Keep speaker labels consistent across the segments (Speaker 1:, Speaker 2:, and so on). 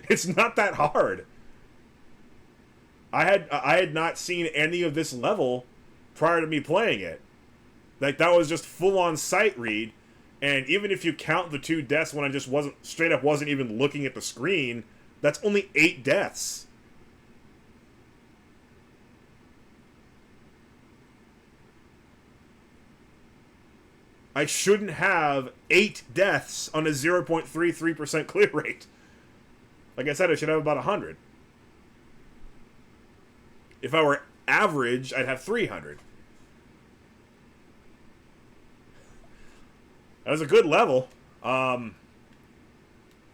Speaker 1: It's not that hard. I had not seen any of this level prior to me playing it. Like, that was just full-on sight read, and even if you count the 2 deaths when I just wasn't even looking at the screen, that's only 8 deaths. I shouldn't have 8 deaths on a 0.33% clear rate. Like I said, I should have about 100. If I were average, I'd have 300. That was a good level. I'd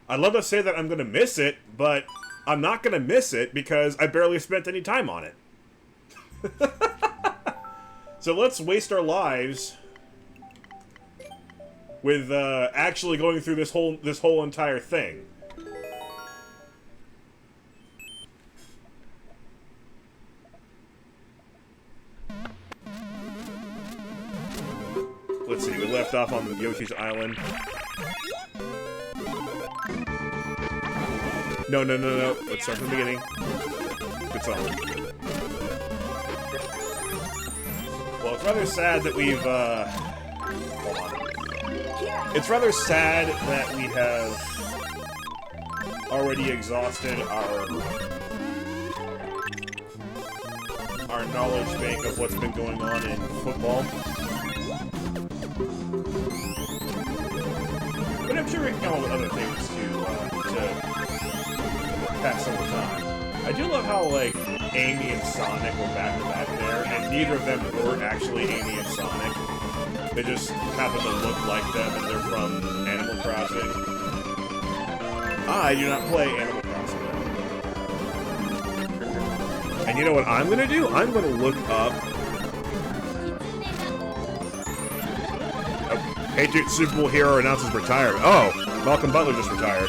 Speaker 1: love to say that I'm going to miss it, but I'm not going to miss it because I barely spent any time on it. So let's waste our lives with actually going through this whole entire thing. Let's see, we left off on the Yoshi's Island. No. Let's start from the beginning. Good song. Well, it's rather sad that we've, hold on. It's rather sad that we have already exhausted our knowledge bank of what's been going on in football. But I'm sure we can come up with other things to pass some of the time. I do love how, like, Amy and Sonic were back to back there, and neither of them were actually Amy and Sonic. They just happen to look like them, and they're from Animal Crossing. I do not play Animal Crossing. And you know what I'm gonna do? I'm gonna look up Patriot Super Bowl hero announces retirement. Oh, Malcolm Butler just retired.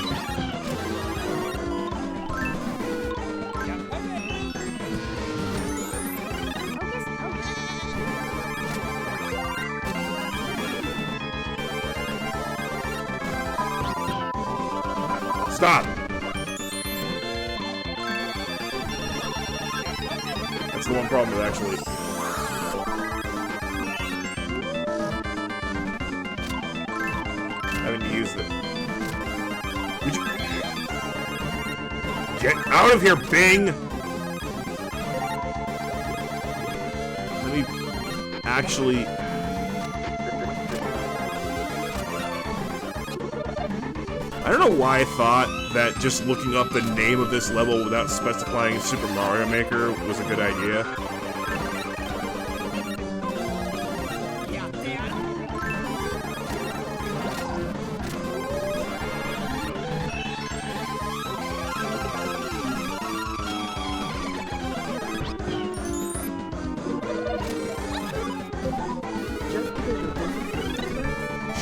Speaker 1: Stop! That's the one problem with actually... having to use it. Would you... Get out of here, Bing! Let me... actually... I don't know why I thought that just looking up the name of this level without specifying Super Mario Maker was a good idea.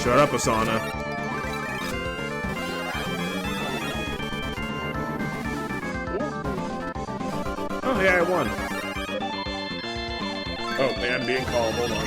Speaker 1: Shut up, Asana. Oh, yeah, I won. Oh, man, being called. Hold on.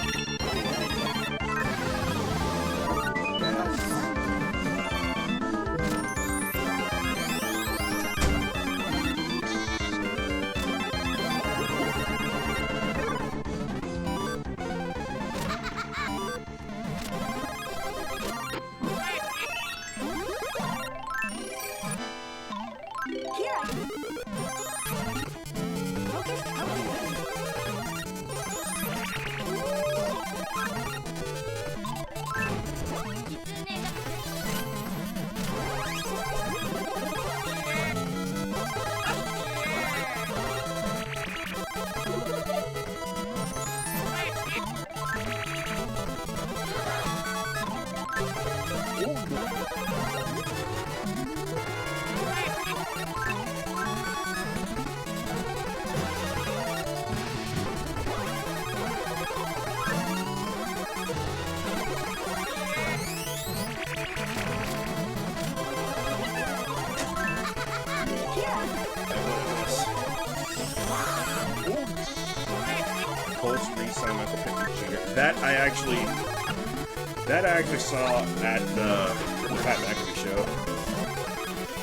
Speaker 1: That I actually saw at the Pat McAfee show.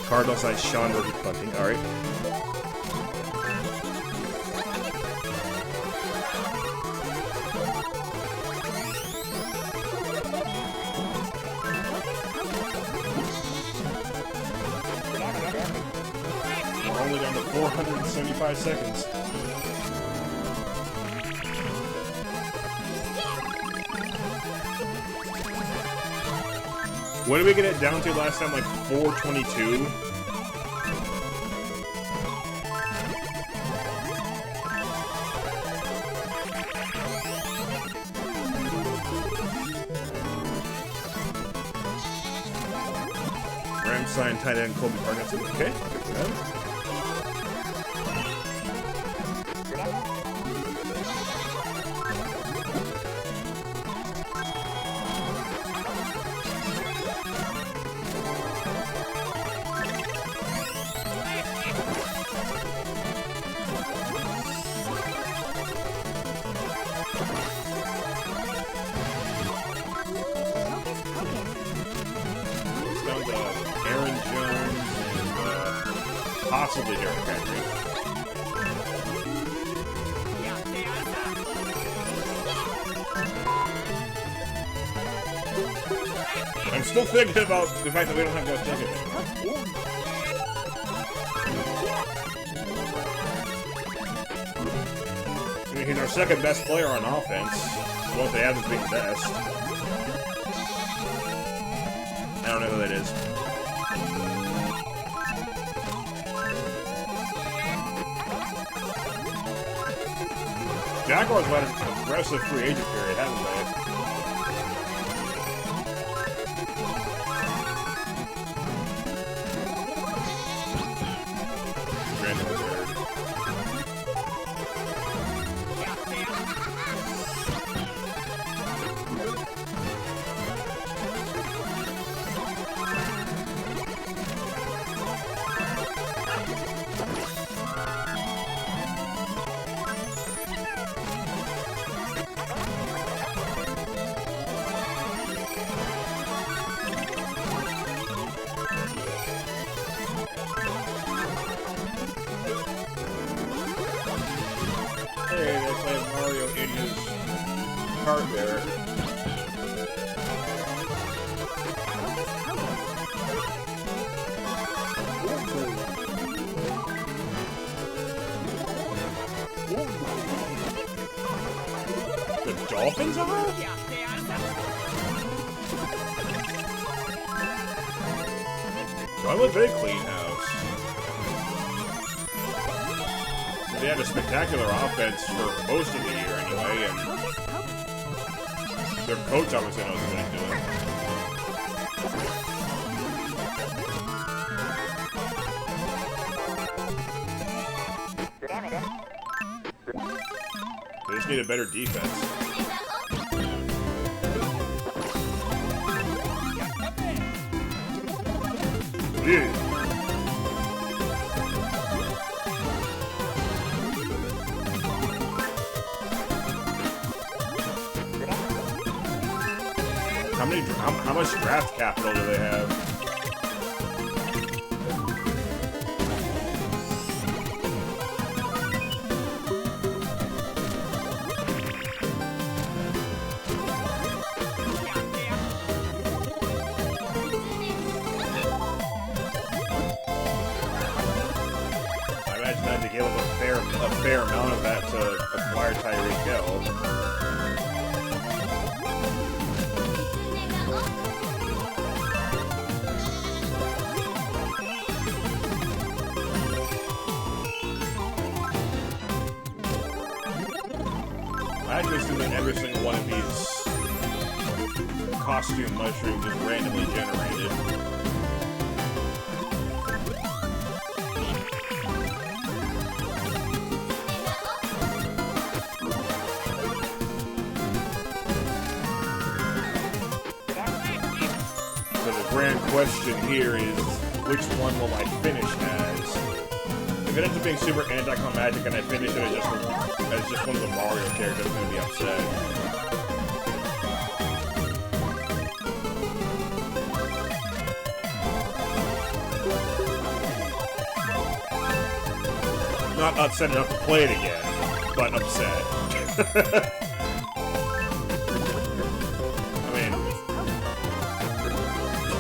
Speaker 1: Cardinal size Sean versus Bunting. Alright. We're only down to 475 seconds. What did we get it down to last time? Like 422? Sign tight end Colby Parkinson. Okay, good for him. Possibly Derrick Henry. I'm still thinking about the fact that we don't have Josh Jacobs anymore. I mean, he's our second best player on offense. Well, if they haven't been the best. I don't know who that is. Jaguars had an aggressive free agent period, haven't they? There. The Dolphins are up? Why would they clean house? They had a spectacular offense for most of the year anyway, and their coach obviously knows what he's doing. They just need a better defense. Yeah. How much draft capital do they have? I imagine I had to give up a fair amount of that to acquire Tyreek Hill. I actually assume that every single one of these costume mushrooms is randomly generated. So the grand question here is, which one will I finish as? If it ends up being super anticlimactic and I finish it as just one of the Mario characters, I'm gonna be upset. Not upset enough to play it again, but upset. I mean,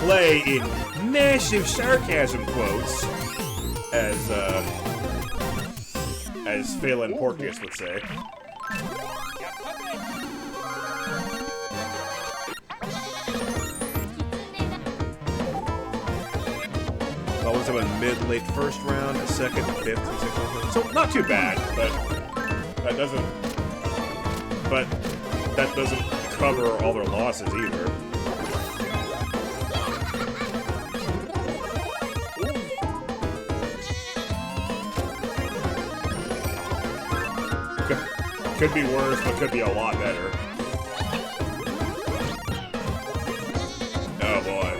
Speaker 1: play in massive sarcasm quotes, as Phelan Porteous would say. Always have a mid-late first round, a second, fifth, and sixth. So not too bad, but that doesn't cover all their losses either. Could be worse, but could be a lot better. Oh boy.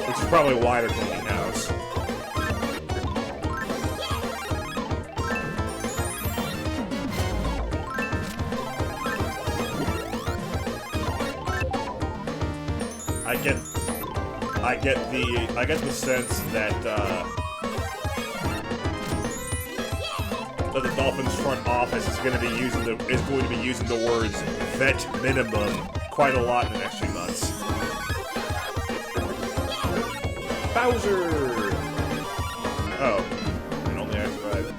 Speaker 1: Which is probably why they're cleaning house. I get the sense that the Dolphins front office is going to be using the words vet minimum quite a lot in the next few months. Bowser! Oh. And only I survived.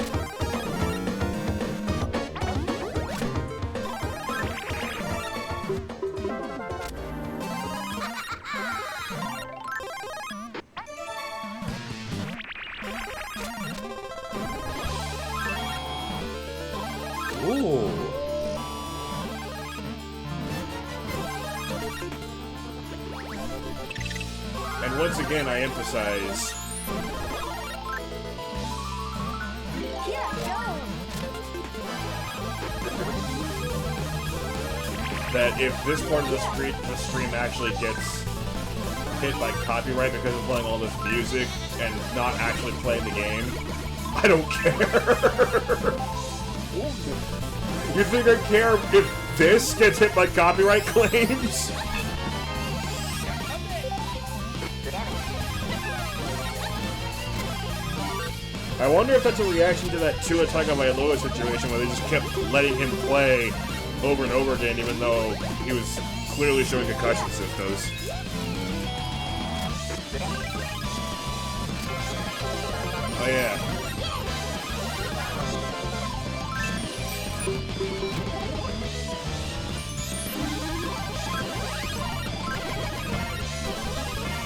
Speaker 1: Ooh. And once again, I emphasize that if this part of the stream actually gets hit by copyright because of playing all this music and not actually playing the game, I don't care. You think I care if this gets hit by copyright claims? I wonder if that's a reaction to that Tua Tagovailoa situation where they just kept letting him play over and over again even though he was clearly showing concussion symptoms. Oh yeah.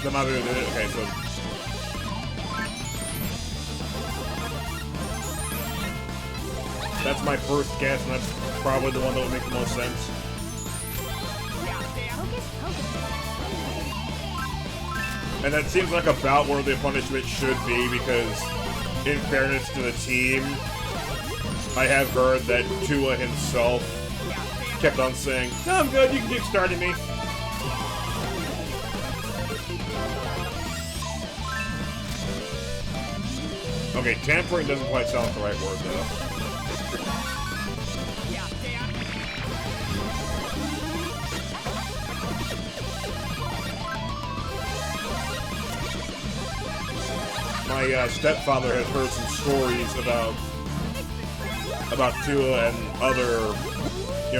Speaker 1: Okay, so that's my first guess, and that's probably the one that would make the most sense. And that seems like about where the punishment should be, because in fairness to the team, I have heard that Tua himself kept on saying, "No, I'm good, you can keep starting me." Okay, tampering doesn't quite sound like the right word, though. My stepfather has heard some stories about Tua and other,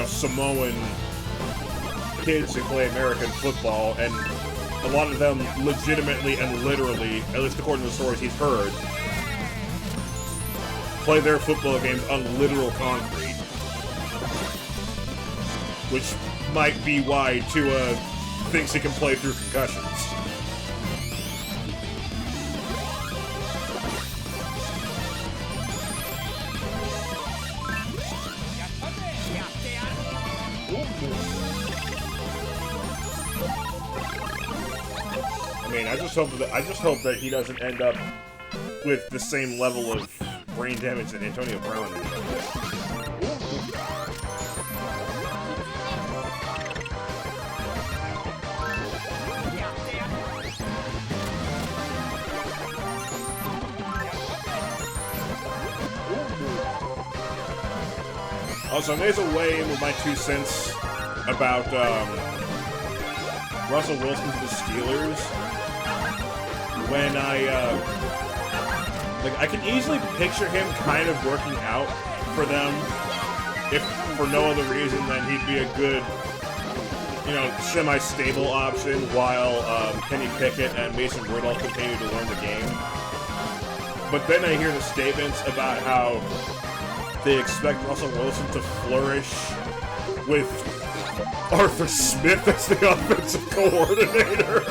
Speaker 1: Samoan kids who play American football, and a lot of them legitimately and literally, at least according to the stories he's heard, play their football games on literal concrete. Which might be why Tua thinks he can play through concussions. I mean, I just hope that he doesn't end up with the same level of brain damage that Antonio Brown did. Also, there's a way in with my 2 cents about Russell Wilson to the Steelers. When Like, I can easily picture him kind of working out for them, if for no other reason than he'd be a good, you know, semi-stable option while Kenny Pickett and Mason Rudolph continue to learn the game. But then I hear the statements about how they expect Russell Wilson to flourish with Arthur Smith as the offensive coordinator.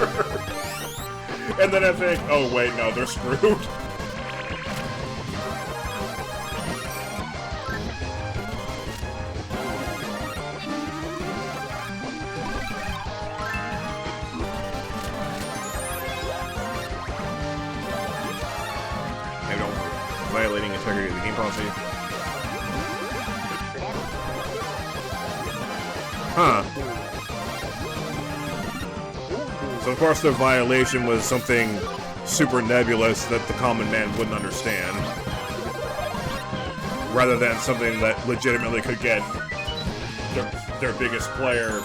Speaker 1: And then I think, oh wait, no, they're screwed.
Speaker 2: Violating integrity of the game policy. Huh. So of course their violation was something super nebulous that the common man wouldn't understand. Rather than something that legitimately could get their biggest player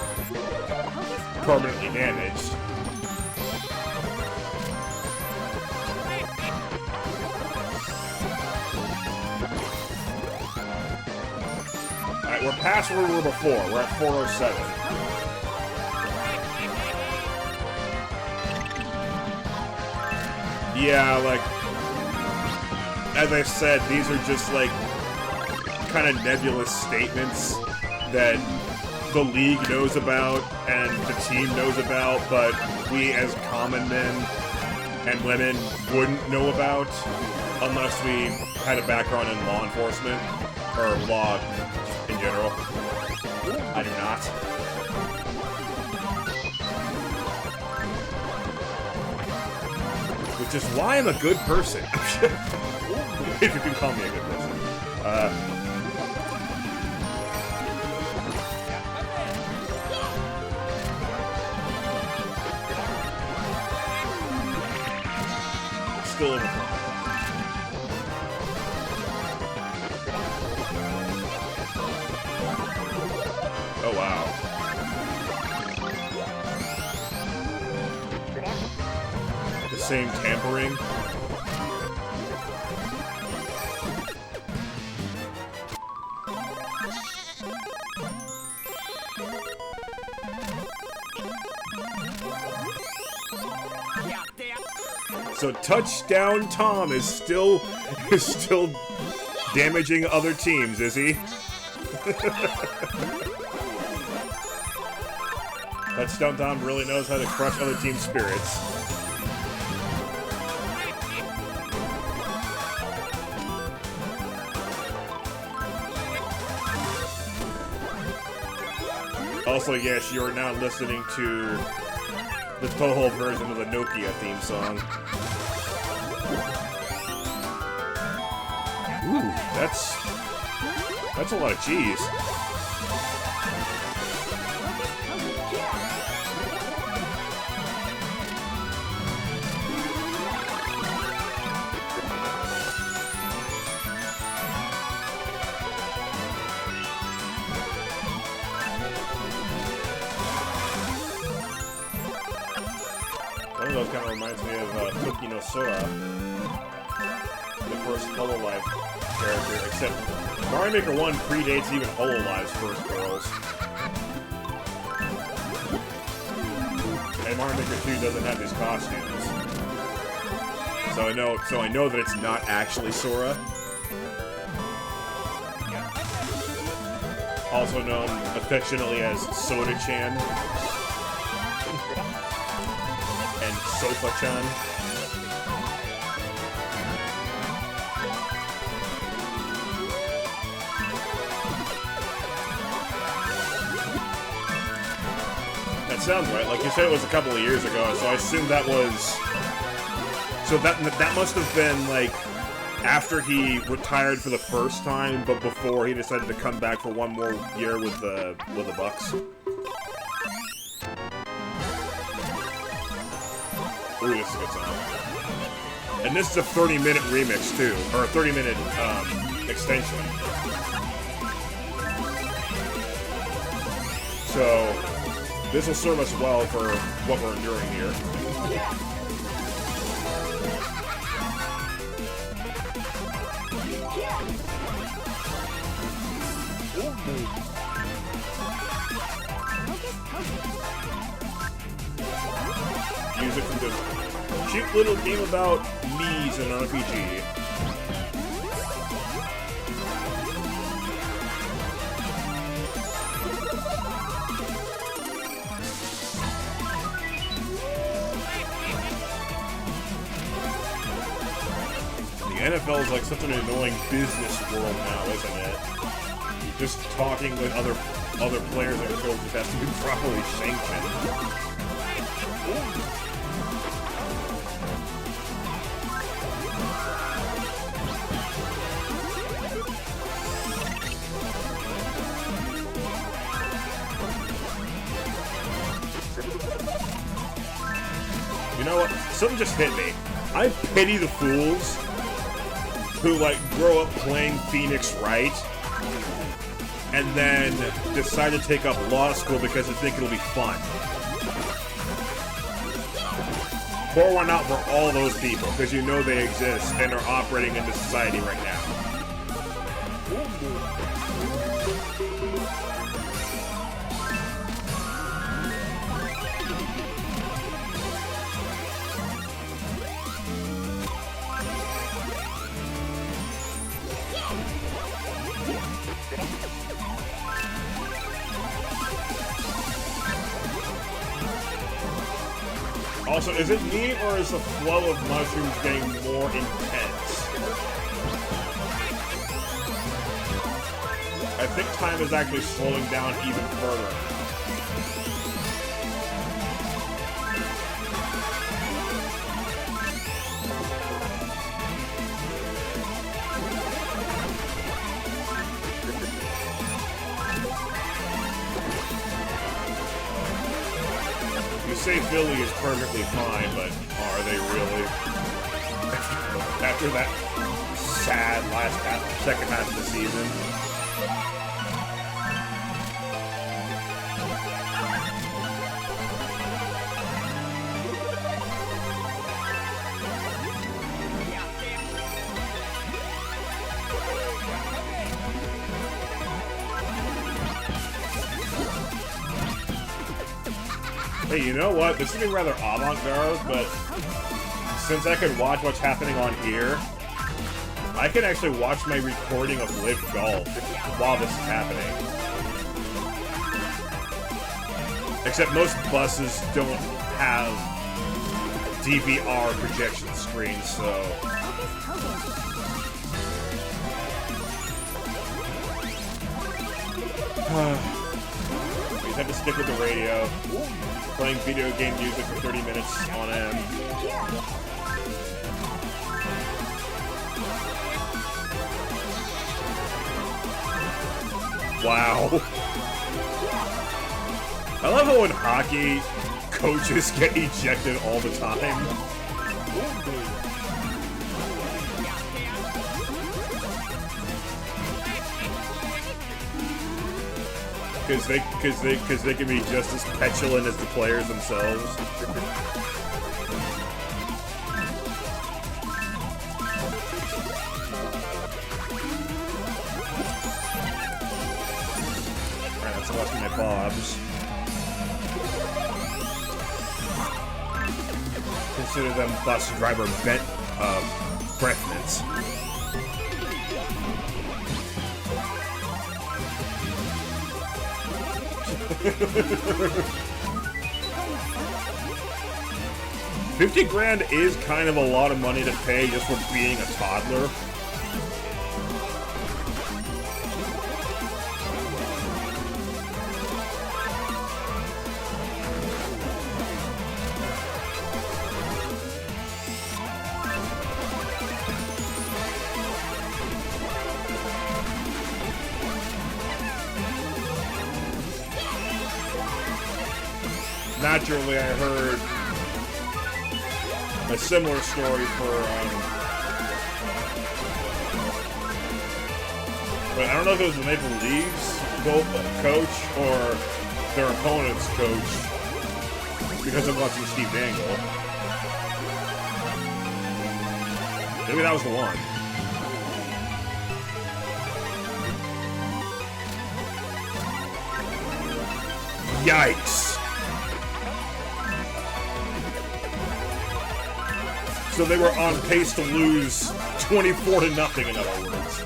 Speaker 2: permanently damaged.
Speaker 1: We're past where we were before. We're at 407. Yeah, like, as I said, these are just, like, kind of nebulous statements that the league knows about and the team knows about, but we as common men and women wouldn't know about unless we had a background in law enforcement, or law in general. I do not. Which is why I'm a good person. If you can call me a good person. Still in the front. Oh, wow. The same tampering? So Touchdown Tom is still damaging other teams, is he? Touchdown Tom really knows how to crush other teams' spirits. Also, yes, you are now listening to the Toho version of the Nokia theme song. Ooh, that's a lot of cheese. One of those kind of reminds me of Toki no Sora, the first Hololive character, except Mario Maker 1 predates even Hololive's first girls. And Mario Maker 2 doesn't have his costumes. So I know that it's not actually Sora. Also known affectionately as Soda-chan. And Sofa-chan. That sounds right. Like you said, it was a couple of years ago, so I assume that was... So that must have been, like, after he retired for the first time, but before he decided to come back for one more year with the Bucks. Ooh, this is a good song. And this is a 30-minute remix, too. Or a 30-minute, extension. So, this will serve us well for what we're enduring here. music from this cute little game about Mii's in an RPG. The NFL is like such an annoying business world now, isn't it? Just talking with other players and coaches has to be properly sanctioned. You know what? Something just hit me. I pity the fools who, like, grow up playing Phoenix Wright and then decide to take up law school because they think it'll be fun. Pour one out for all those people, because you know they exist and are operating in the society right now. Also, is it me, or is the flow of mushrooms getting more intense? I think time is actually slowing down even further. Say Philly is perfectly fine, but are they really? After that sad second half of the season. Hey, you know what? This is being rather avant-garde, but since I can watch what's happening on here, I can actually watch my recording of Live Golf while this is happening. Except most buses don't have DVR projection screens, so... We just have to stick with the radio. Playing video game music for 30 minutes on end. Wow. I love how in hockey, coaches get ejected all the time. Because they can be just as petulant as the players themselves. Alright, that's the last of my bobs. Consider them bus driver breath mints. 50 grand is kind of a lot of money to pay just for being a toddler. Naturally, I heard a similar story for, but I don't know if it was the Maple Leafs coach or their opponent's coach, because I'm watching Steve Dangle. Maybe that was the one. Yikes. So they were on pace to lose 24-0, in other words.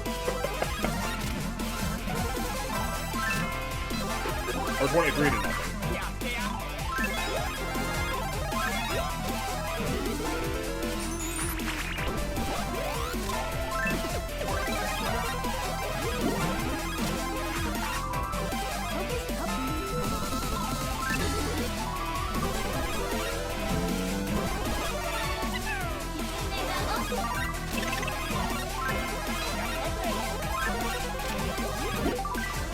Speaker 1: Or 23-0.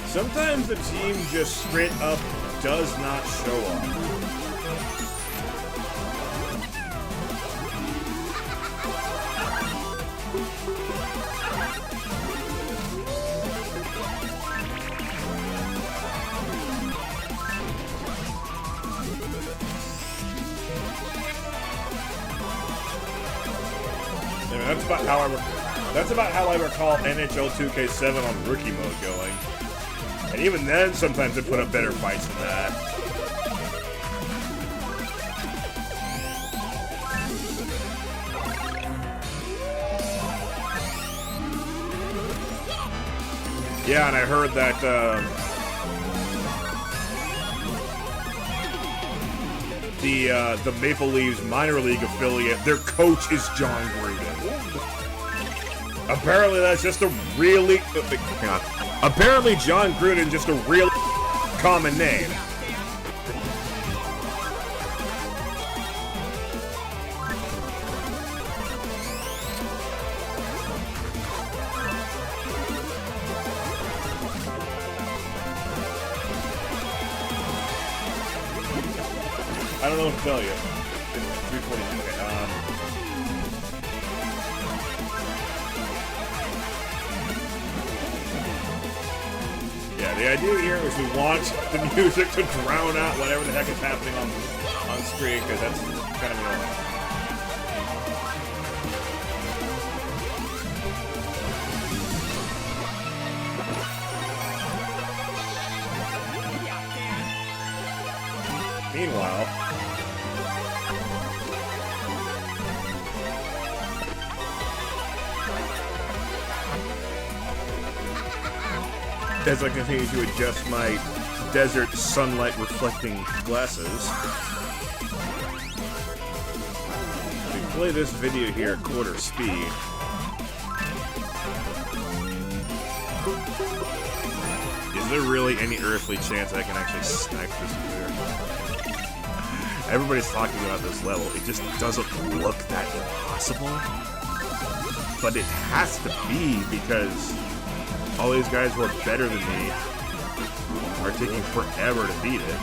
Speaker 1: Sometimes the team just straight up does not show up. I mean, that's about how I recall NHL 2K7 on rookie mode going. And even then, sometimes they put up better fights than that. Yeah, and I heard that, the Maple Leafs minor league affiliate, their coach is John Gruden. Apparently that's just a really... hang on. Apparently John Gruden just a real common name. I don't know what to tell you. It's 3:42. Okay, yeah, the idea here is we want the music to drown out whatever the heck is happening on screen, because that's kind of annoying. Meanwhile, as I continue to adjust my desert sunlight reflecting glasses, we play this video here at quarter speed. Is there really any earthly chance I can actually snipe this clear? Everybody's talking about this level. It just doesn't look that impossible. But it has to be, because all these guys who are better than me are taking forever to beat it.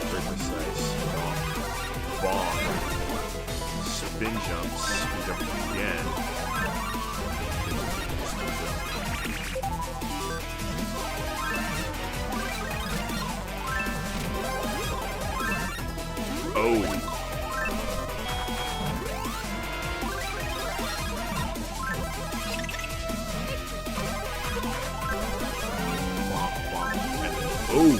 Speaker 1: Very precise. Bomb. Spin jumps. Spin jump again. Oh. Oh.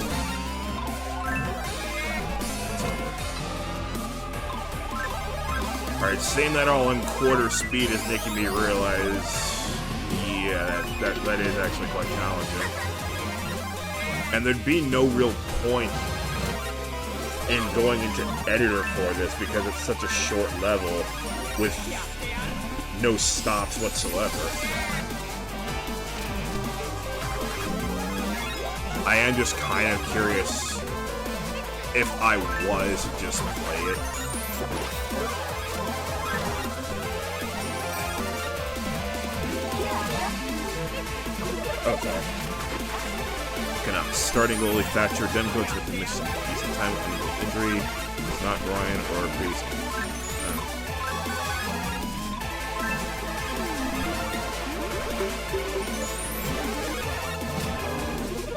Speaker 1: Alright, saying that all in quarter speed is making me realize, yeah, that is actually quite challenging. And there'd be no real point in going into editor for this, because it's such a short level with no stops whatsoever. I am just kind of curious if I was to just play it. Okay. Starting goalie Thatcher Demkovic with the missing decent time with injury. It's not Ryan or Priest.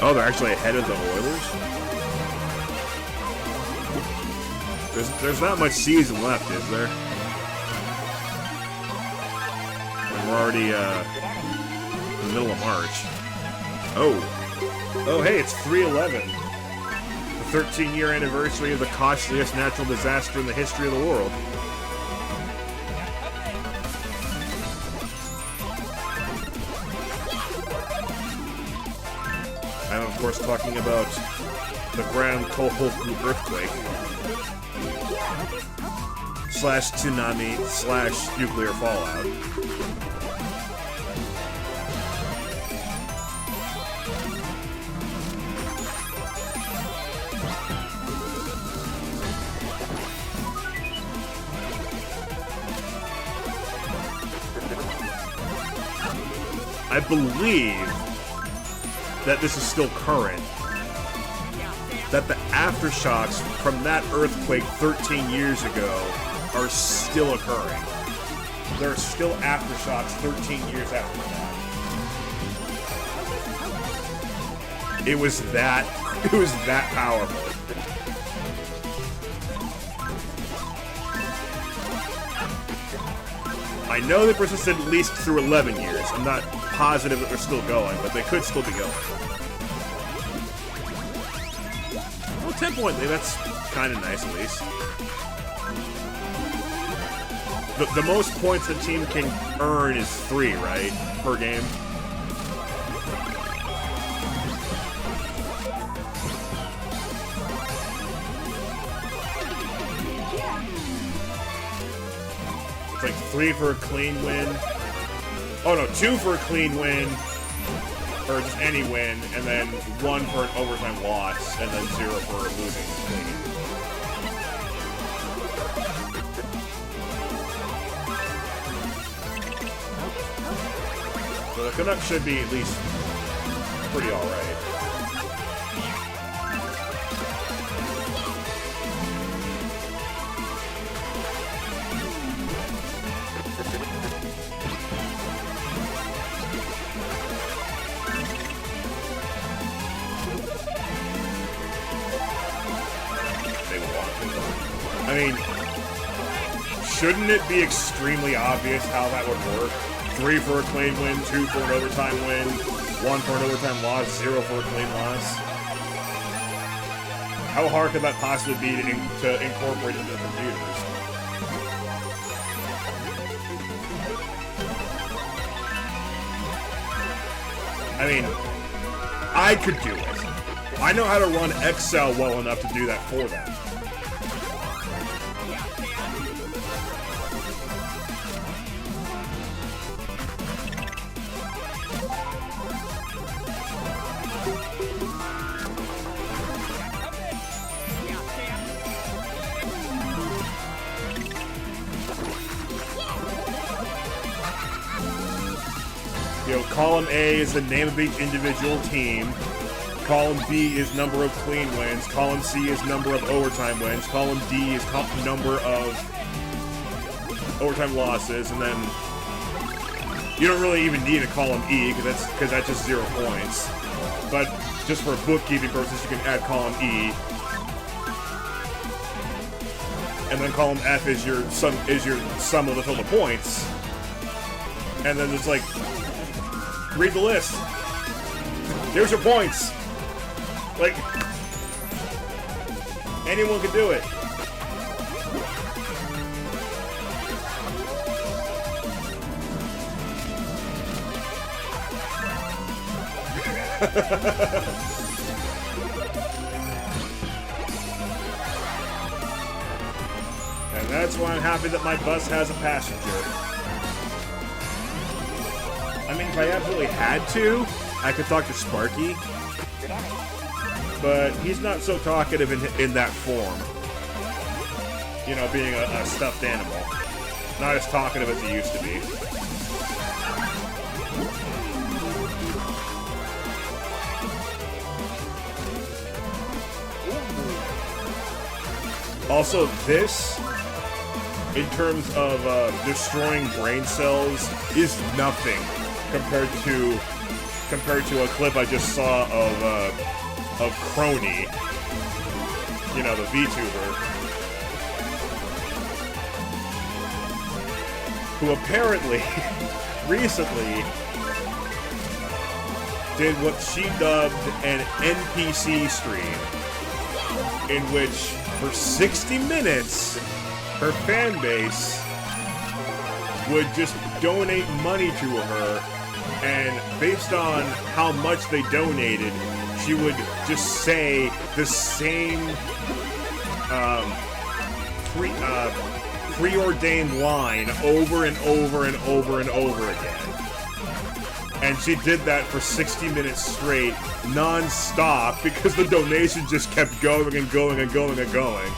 Speaker 1: Oh, they're actually ahead of the Oilers? There's not much season left, is there?
Speaker 2: We're already in the middle of March. Oh, hey, it's 3/11. The 13-year anniversary of the costliest natural disaster in the history of the world. I'm, of course, talking about the Grand Tohoku earthquake. / tsunami / nuclear fallout. I believe that this is still current. That the aftershocks from that earthquake 13 years ago are still occurring. There are still aftershocks 13 years after that. It was that powerful. I know they persisted at least through 11 years. I'm not positive that they're still going, but they could still be going. Well, 10-point lead, that's kind of nice at least. The most points a team can earn is 3, right? Per game. It's like 3 for a clean win. Oh no, 2 for a clean win. Or just any win, and then 1 for an overtime loss, and then 0 for losing clean. So the Canucks should be at least pretty alright. I mean, shouldn't it be extremely obvious how that would work? 3 for a clean win, 2 for an overtime win, 1 for an overtime loss, 0 for a clean loss. How hard could that possibly be to incorporate into the computers? I mean, I could do it. I know how to run Excel well enough to do that for them. Column A is the name of each individual team. Column B is number of clean wins. Column C is number of overtime wins. Column D is number of overtime losses, and then you don't really even need a column E because that's just 0 points. But just for bookkeeping purposes, you can add column E. And then column F is your sum of the total points. And then it's like, read the list. Here's your points. Like, anyone can do it. And that's why I'm happy that my bus has a passenger. I mean, if I absolutely had to, I could talk to Sparky. But he's not so talkative in that form. You know, being a stuffed animal. Not as talkative as he used to be. Also, this, in terms of destroying brain cells, is nothing compared to a clip I just saw of Crony, you know, the VTuber. who apparently recently did what she dubbed an NPC stream, in which for 60 minutes her fan base would just donate money to her, and based on how much they donated, she would just say the same preordained line over and over and over and over again. And she did that for 60 minutes straight, non-stop, because the donation just kept going and going and going and going.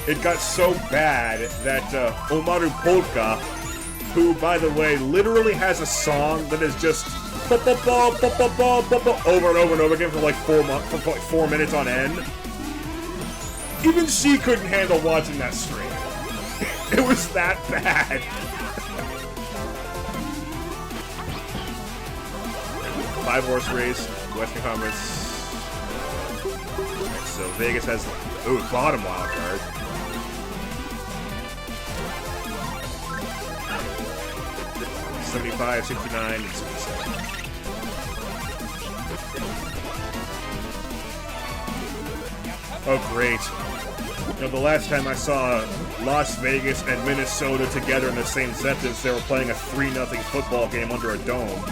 Speaker 2: It got so bad that Omaru Polka, who, by the way, literally has a song that is just over and over and over again for like 4 minutes on end, even she couldn't handle watching that stream. It was that bad. Five-horse race, Western Conference. So Vegas has, bottom wild card. $75, $69, and $67. Oh, great. You know, the last time I saw Las Vegas and Minnesota together in the same sentence, they were playing a 3-0 football game under a dome.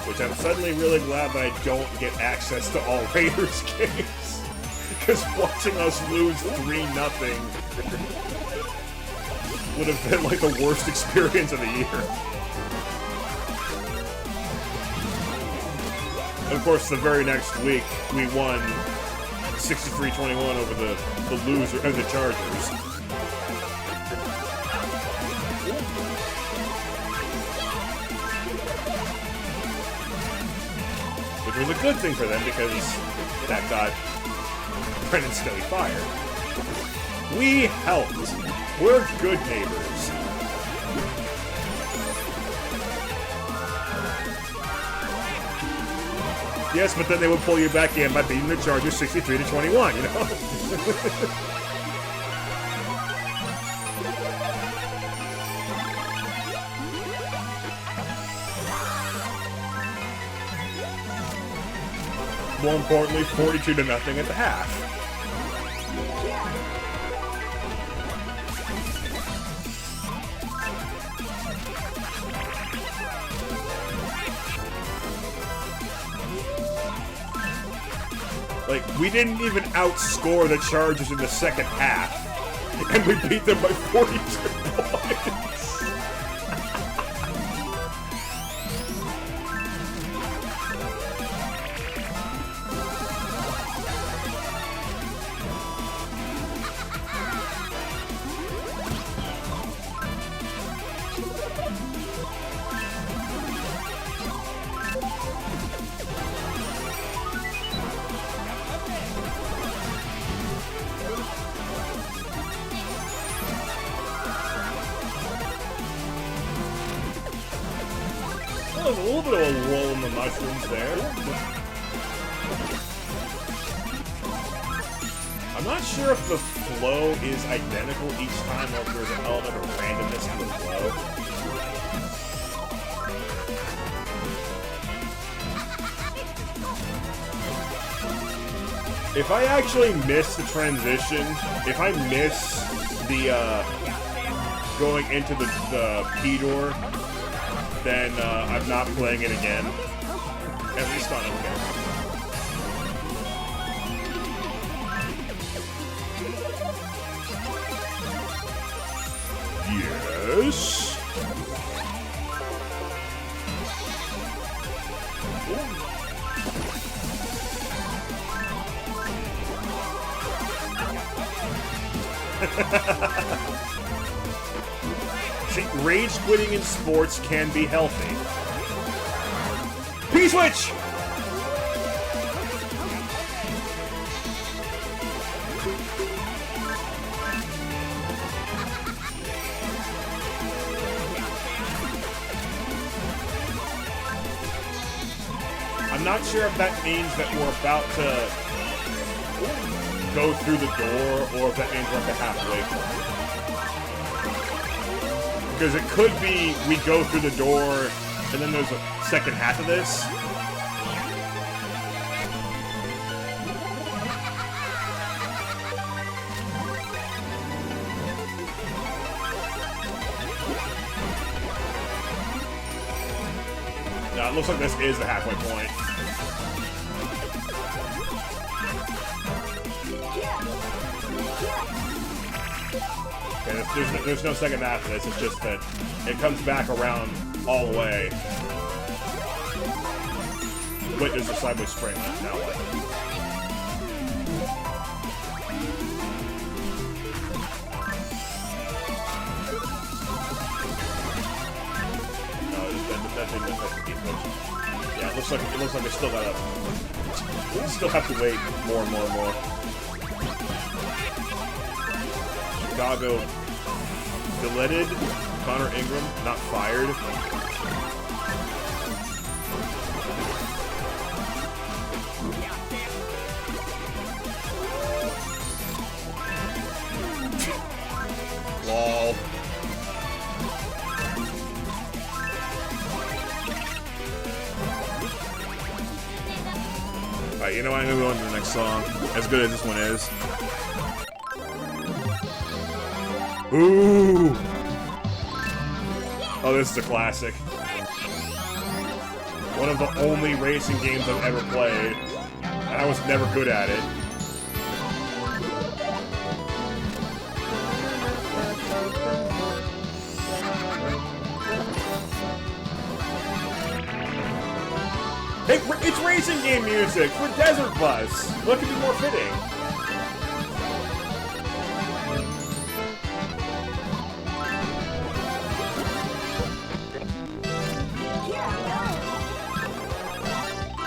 Speaker 2: Which I'm suddenly really glad that I don't get access to all Raiders games. Because watching us lose 3-0 would have been like the worst experience of the year. And of course, the very next week, we won 63-21 over the loser and the Chargers. Which was a good thing for them because that got Brennan Skelly fired. We helped. We're good neighbors. Yes, but then they would pull you back in by beating the Chargers 63-21, you know? More importantly, 42-0 at the half. Like, we didn't even outscore the Chargers in the second half, and we beat them by 42 points. A little bit of a lull in the mushrooms there. I'm not sure if the flow is identical each time or if there's an element of randomness in the flow. If I actually miss the transition, if I miss the going into the P door, then I'm not playing it again. At least on okay. Yes. See, rage quitting in sports can be healthy. P-switch! not sure if that means that we're about to go through the door, or if that means we're at the halfway point. Because it could be we go through the door, and then there's a second half of this. No, it looks like this is the halfway point. Okay, there's no second half of this, it's just that it comes back around all the way. Wait, there's a sideways spring. Now what? No, that didn't affect the deep push. Yeah, it looks like I still gotta... still have to wait more and more and more. Chicago deleted. Connor Ingram not fired. Lol. Alright, you know what? I'm gonna go on to the next song. As good as this one is. Ooh! Oh, this is a classic. One of the only racing games I've ever played. And I was never good at it. Hey, it's racing game music for Desert Bus! What could be more fitting?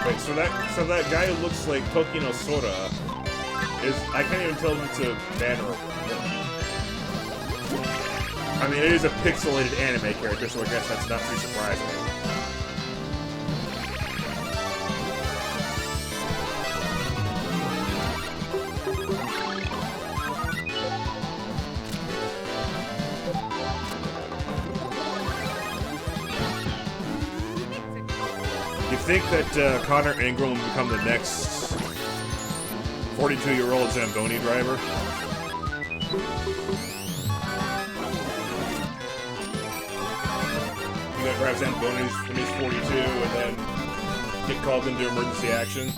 Speaker 2: Wait, so that guy who looks like Tokino Sora is... I can't even tell if it's a man or a woman. I mean, it is a pixelated anime character, so I guess that's not too surprising. You think that Connor Ingram will become the next 42-year-old Zamboni driver? You gonna drive Zambonis when he's 42 and then get called into emergency action?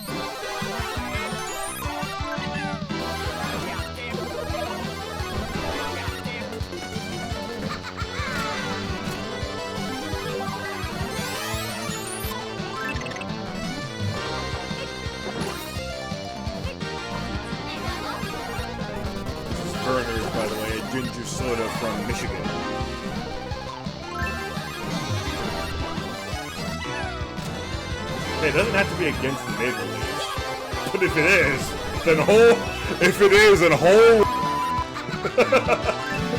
Speaker 2: Burners, by the way, ginger soda from Michigan. Hey, it doesn't have to be against the Maple Leafs. But if it is, then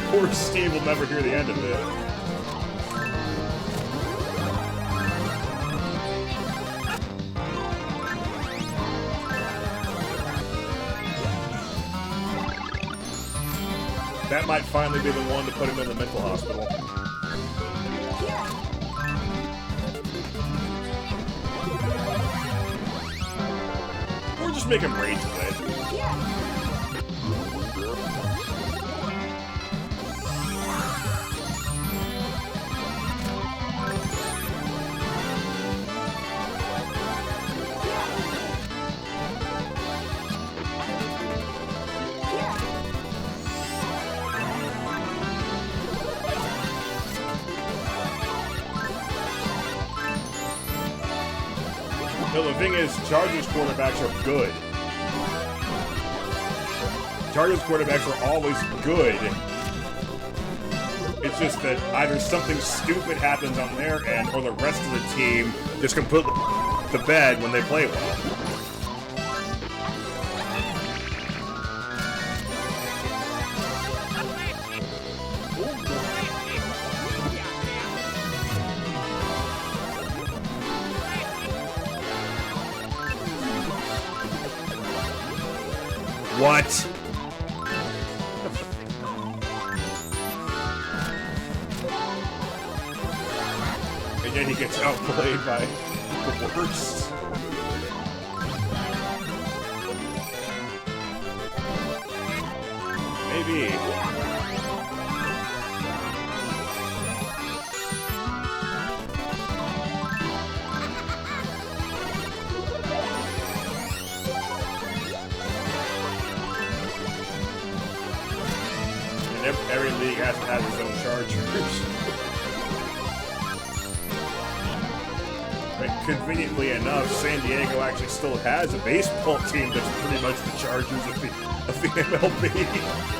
Speaker 2: poor Steve will never hear the end of it. That might finally be the one to put him in the mental hospital. Or just make him rage quit. No, the thing is, Chargers quarterbacks are good. Chargers quarterbacks are always good. It's just that either something stupid happens on their end, or the rest of the team just completely to bed when they play well. What? And then he gets outplayed by the worst. Maybe. And every league has to have its own chargers. But conveniently enough, San Diego actually still has a baseball team that's pretty much the Chargers of the MLB.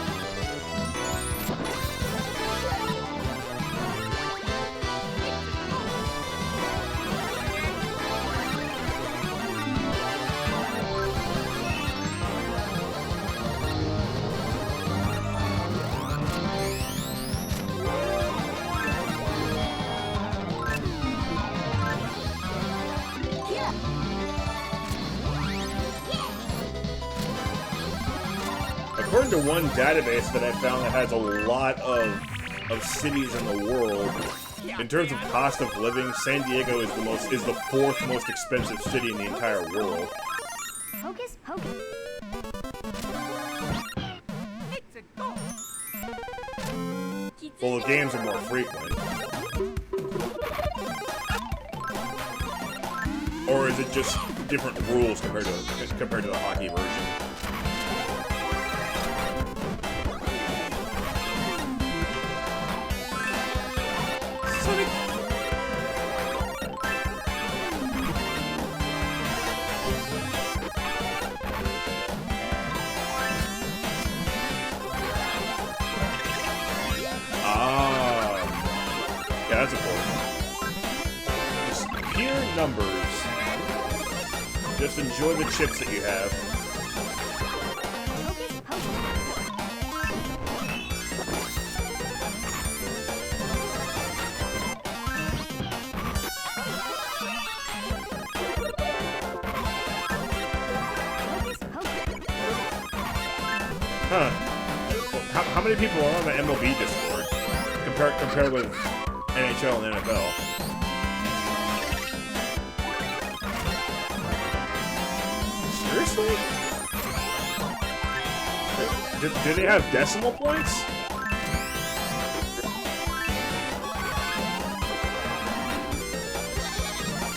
Speaker 2: According to one database that I found that has a lot of cities in the world, in terms of cost of living, San Diego is the fourth most expensive city in the entire world.
Speaker 3: Hocus pocus. It's a goal.
Speaker 2: Well, the games are more frequent. Or is it just different rules compared to the hockey version? Sonic. Yeah, that's important. Just pure numbers. Just enjoy the chips that you have. Huh. How many people are on the MLB Discord compared with NHL and NFL? Seriously? Do they have decimal points?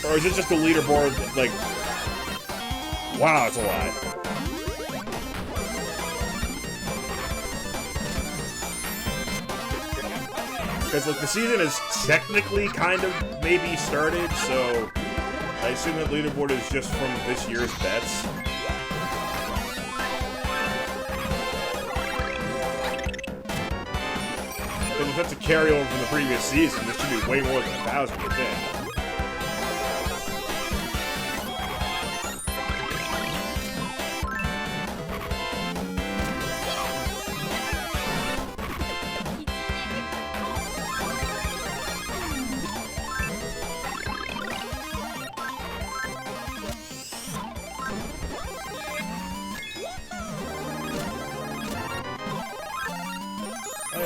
Speaker 2: Or is it just a leaderboard, like... Wow, it's a lot. Because, like, the season is technically kind of maybe started, so I assume that leaderboard is just from this year's bets. And if that's a carryover from the previous season, this should be way more than 1,000, you think.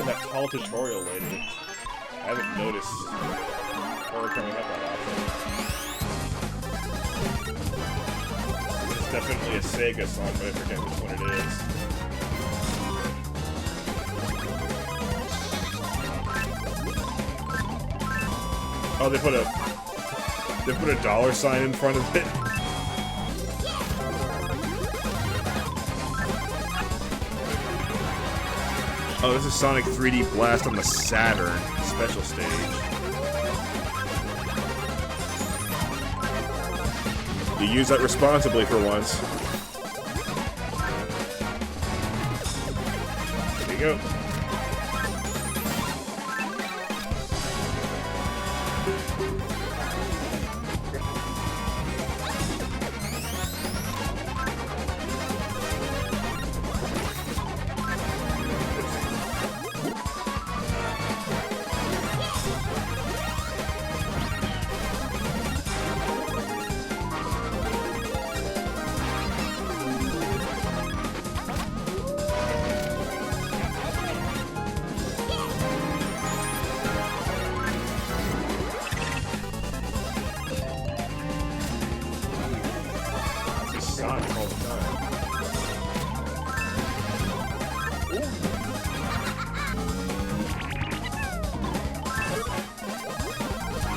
Speaker 2: That tall tutorial lady. I haven't noticed her coming up that often. It's definitely a Sega song, but I forget which one it is. Oh, they put a dollar sign in front of it. Oh, this is Sonic 3D Blast on the Saturn special stage. You use that responsibly for once. There you go.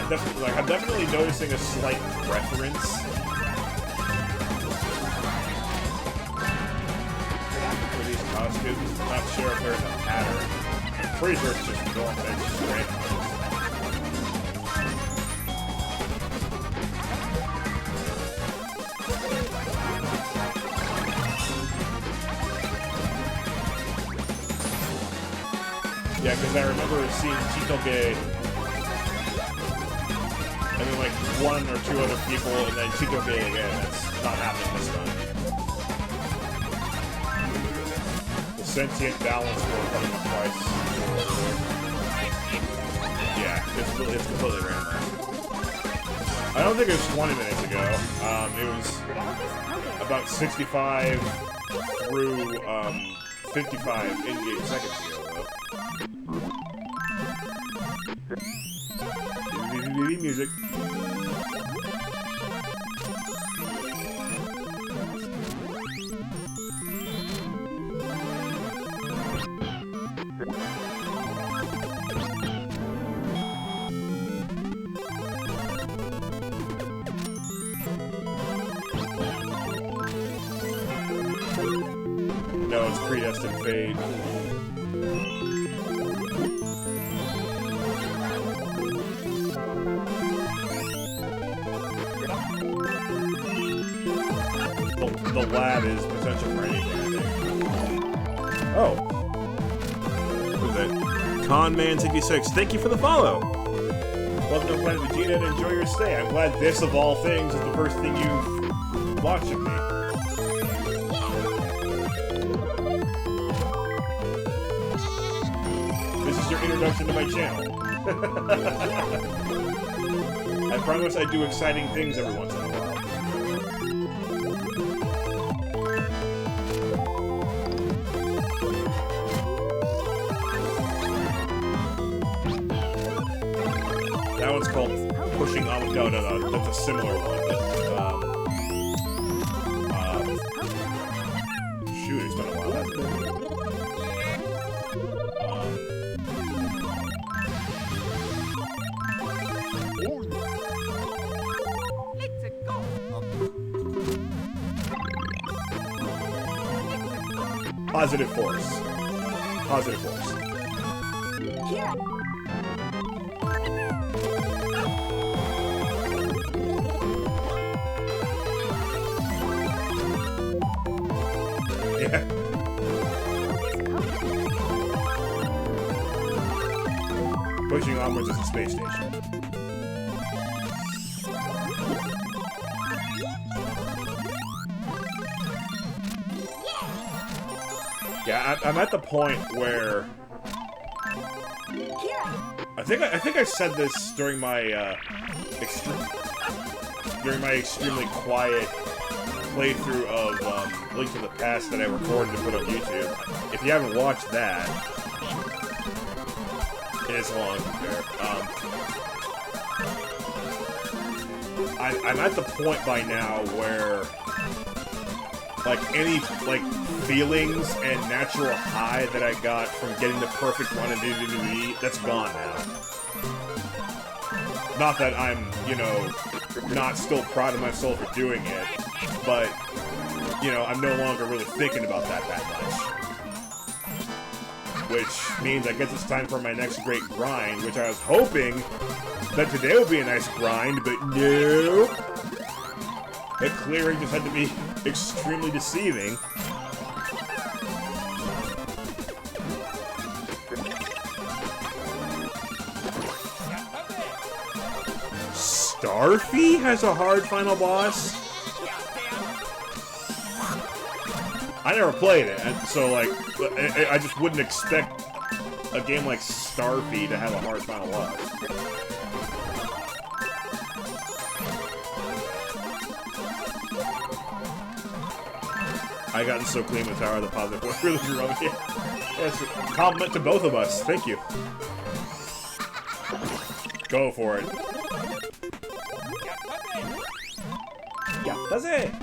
Speaker 2: I'm definitely noticing a slight preference for these costumes. I'm not sure if there's a pattern. I'm pretty sure it's just going, it's just random. Yeah, because I remember seeing Chitoge and then like one or two other people and then Chitoge again. That's not happening this time. The sentient balance will coming up twice. Yeah, it's completely random. I don't think it was 20 minutes ago. It was about 65 through 55 in-game seconds ago, though. Music. No, it's Predestined Fate. The lab is potential for anything, I think. Oh. Who's that? Conman66, thank you for the follow! Welcome to Planet Vegeta and enjoy your stay. I'm glad this, of all things, is the first thing you've watched of me. This is your introduction to my channel. I promise I do exciting things every once in a while. That one's called Pushing On. No, that's a similar one. But, shoot, it's been a while, hasn't it? Positive Force. Positive Force. Yeah. Pushing onwards is a space station. Yeah, I'm at the point where I think I said this during my extremely quiet playthrough of Link to the Past that I recorded and put on YouTube. If you haven't watched that, it is long. I'm at the point by now where any feelings and natural high that I got from getting the perfect run in WWE, that's gone now. Not that I'm, not still proud of myself for doing it, but, I'm no longer really thinking about that much. Which means I guess it's time for my next great grind, which I was hoping that today would be a nice grind, but no. That clearing just had to be extremely deceiving. Starfy has a hard final boss? I never played it, so I just wouldn't expect a game like Starfy to have a hard final boss. I gotten so clean with Tower of the Positive Force. Really grew up here. Yes, compliment to both of us. Thank you. Go for it. Yeah, that's it.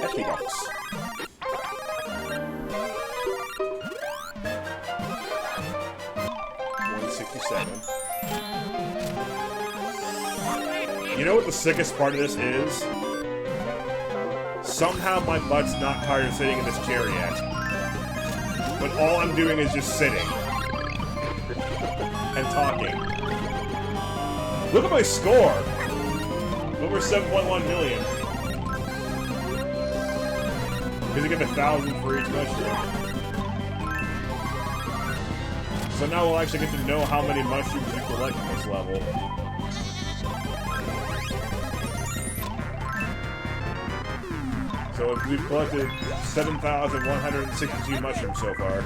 Speaker 2: Epidox. You know what the sickest part of this is? Somehow my butt's not tired of sitting in this chair yet. But all I'm doing is just sitting. And talking. Look at my score! Over 7.1 million. Because I get 1,000 for each mushroom. So now we'll actually get to know how many mushrooms you collect in this level. So we've collected 7,162 mushrooms so far.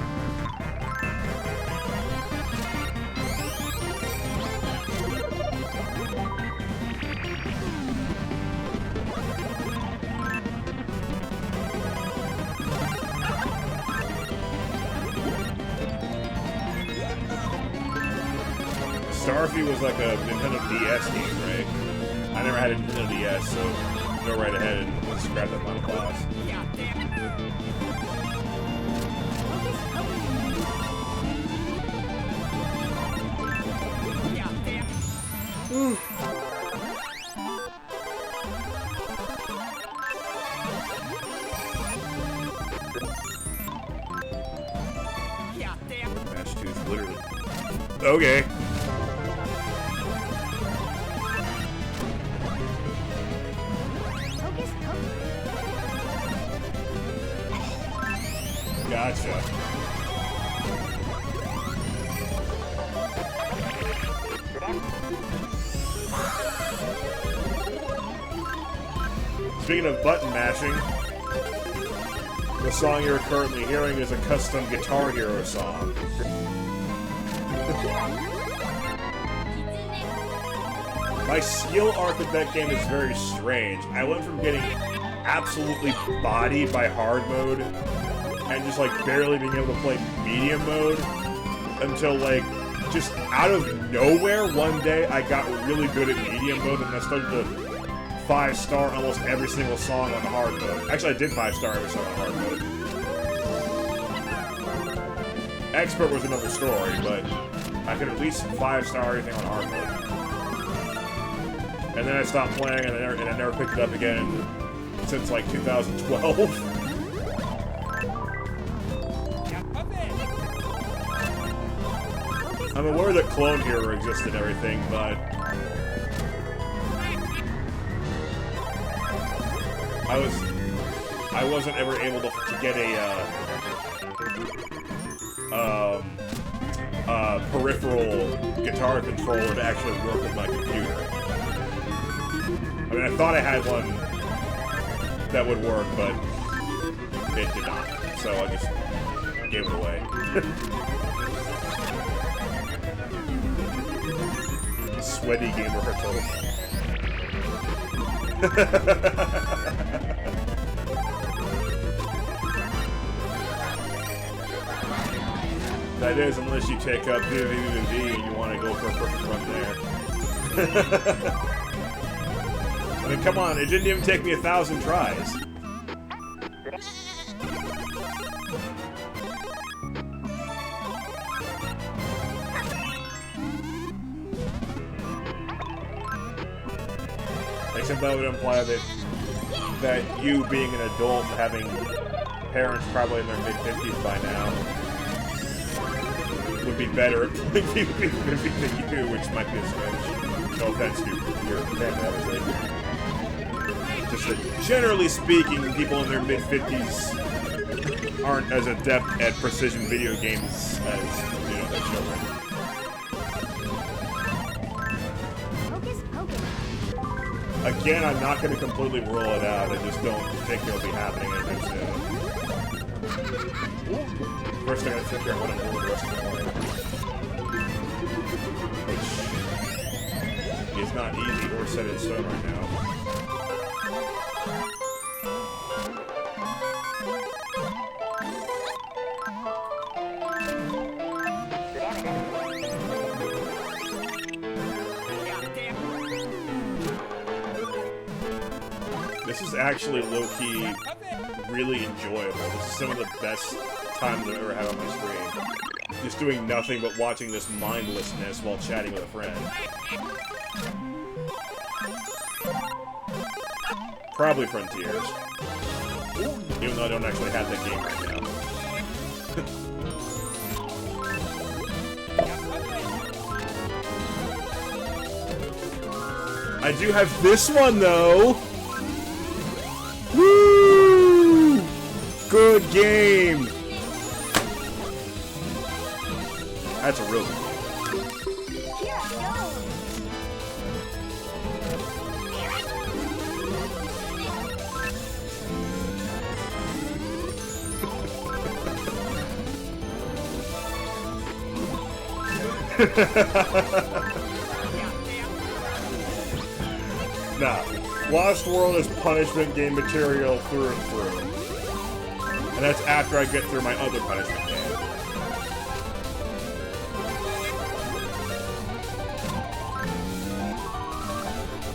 Speaker 2: Starfy was like a Nintendo DS game, right? I never had a Nintendo DS, so go right ahead and let's grab that final boss. Match 2 is literally... Okay. Gotcha. Speaking of button mashing, the song you're currently hearing is a custom Guitar Hero song. My skill arc with that game is very strange. I went from getting absolutely bodied by hard mode and just like barely being able to play medium mode until like just out of nowhere one day I got really good at medium mode and I started to 5-star almost every single song on hard mode. Actually I did 5-star every song on hard mode. Expert was another story, but I could at least 5-star everything on hard mode. And then I stopped playing and I never picked it up again since like 2012. I'm aware that Clone Hero exists and everything, but I wasn't ever able to get a peripheral guitar controller to actually work with my computer. I mean, I thought I had one that would work, but it did not, so I just gave it away. Sweaty gamer total. That is, unless you take up DVD and you want to go for a perfect run there. I mean, come on, it didn't even take me 1,000 tries. Except that would imply that you being an adult, having parents probably in their mid-50s by now, would be better at playing PvP than you, which might be a stretch. No offense to your family, obviously. Just that, generally speaking, people in their mid-50s aren't as adept at precision video games as, you know, their children. Again, I'm not going to completely rule it out. I just don't think it'll be happening anytime soon. First, I gotta sit there and let him rule the rest of the morning. Which is not easy or set in stone right now. This is actually low-key really enjoyable. This is some of the best times I've ever had on my screen. just doing nothing but watching this mindlessness while chatting with a friend. Probably Frontiers. Even though I don't actually have that game right now. I do have this one, though! Woo! Good game! That's a real good game.
Speaker 3: Here I go.
Speaker 2: Nah, Lost World is punishment game material through and through. And that's after I get through my other punishment game.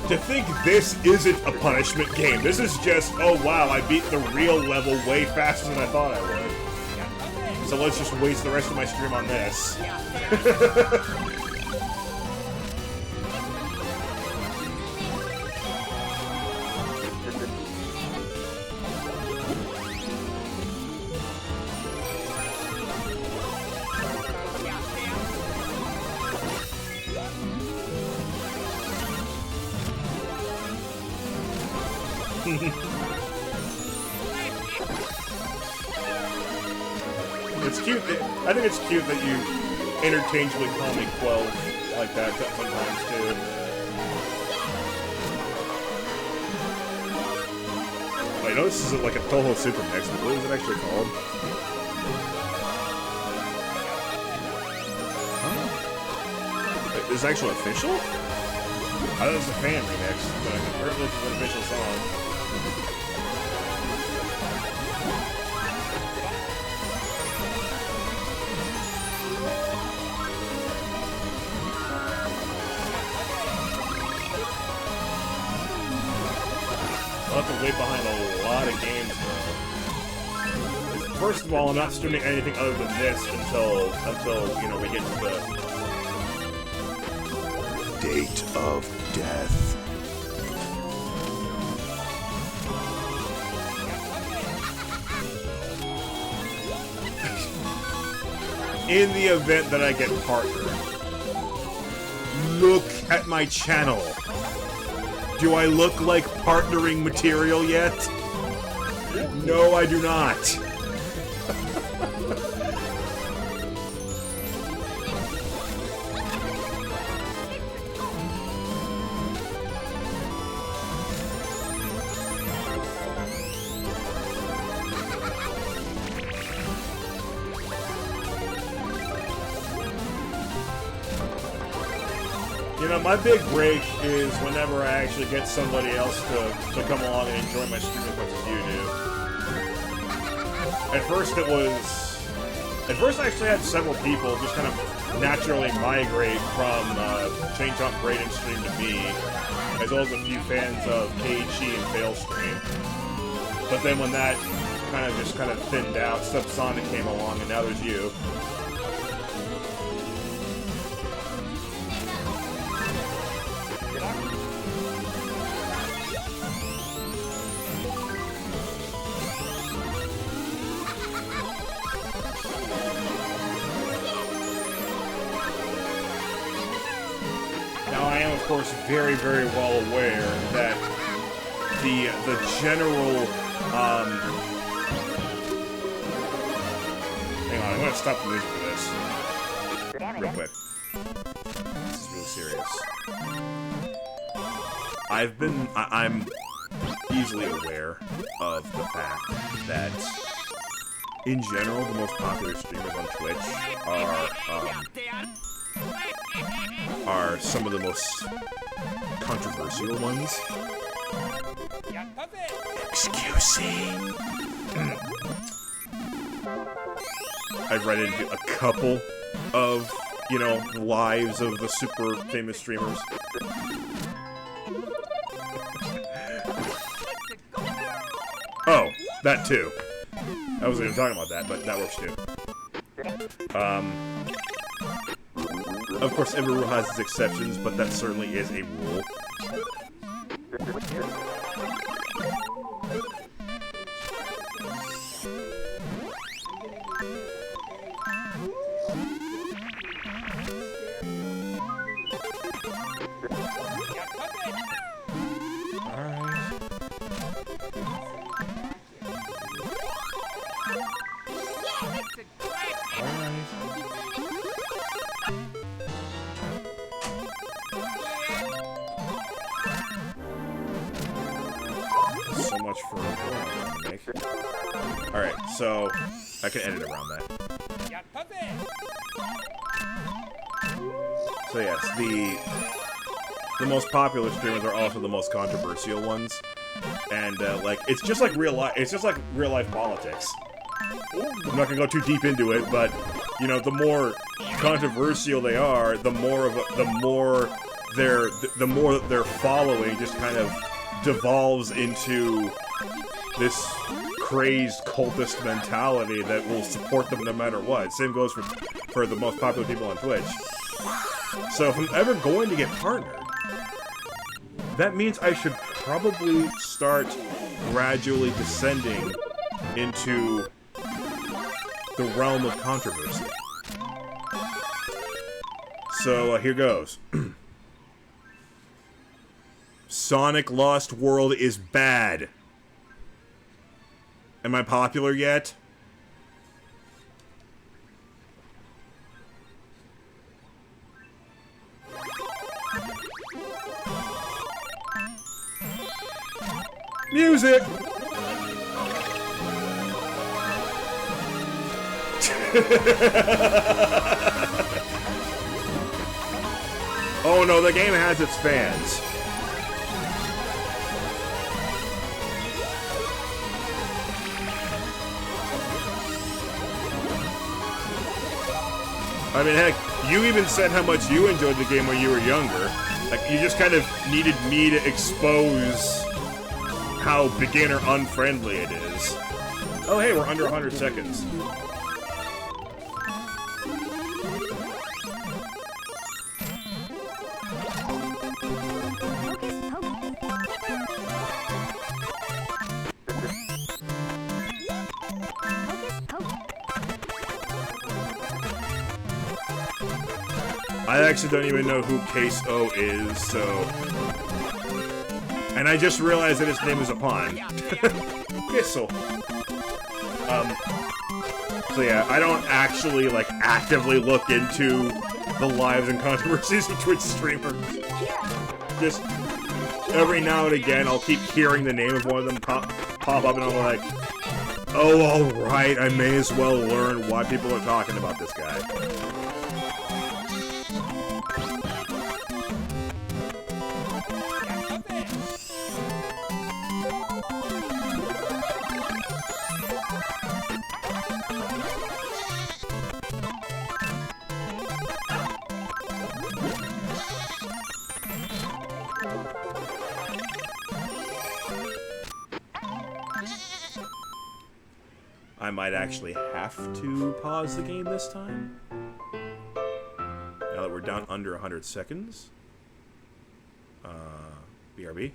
Speaker 2: To think this isn't a punishment game. This is just, oh wow, I beat the real level way faster than I thought I would. So let's just waste the rest of my stream on this. It's cute that, I think it's cute that you interchangeably call me 12 like that sometimes too. I know this isn't like a Toho Super Mix, but what is it actually called? Huh? Is it actually official? I thought it was a fan remix, but apparently it's an official song. I'll have to wait behind a lot of games, though. First of all, I'm not streaming anything other than this until you know, we get to the date of death. In the event that I get partnered, look at my channel. Do I look like partnering material yet? No, I do not. You know, my big break is whenever I actually get somebody else to come along and enjoy my stream as much as you do. At first I actually had several people just kind of naturally migrate from Chain Chomp Braden stream to me, as well as a few fans of KHE and Failstream. But then when that kind of thinned out, Subsonic came along, and now there's you. Of course, very, very well aware that the general hang on, I'm gonna stop the music for this real quick. This is real serious. I'm easily aware of the fact that in general the most popular streamers on Twitch are some of the most controversial ones. Excuse me. I've read into a couple of, you know, lives of the super famous streamers. Oh, that too. I wasn't even talking about that, but that works too. Of course, every rule has its exceptions, but that certainly is a rule. So much for what I make. Alright, so I can edit around that. So yes, the most popular streamers are also the most controversial ones. And like it's just like real life politics. I'm not gonna go too deep into it, but you know, the more controversial they are, the more their following just kind of devolves into this crazed cultist mentality that will support them no matter what. Same goes for the most popular people on Twitch. So if I'm ever going to get partnered, that means I should probably start gradually descending into the realm of controversy. So here goes. Sonic Lost World is bad. Am I popular yet? Music! Oh no, the game has its fans. I mean, heck, you even said how much you enjoyed the game when you were younger. Like, you just kind of needed me to expose how beginner unfriendly it is. Oh hey, we're under 100 seconds. I actually don't even know who Case O is, so... And I just realized that his name is a pawn. Kissel. So yeah, I don't actually, like, actively look into the lives and controversies of Twitch streamers. Just, every now and again, I'll keep hearing the name of one of them pop up, and I'm like, oh, alright, I may as well learn why people are talking about this guy. I might actually have to pause the game this time. Now that we're down under 100 seconds. BRB.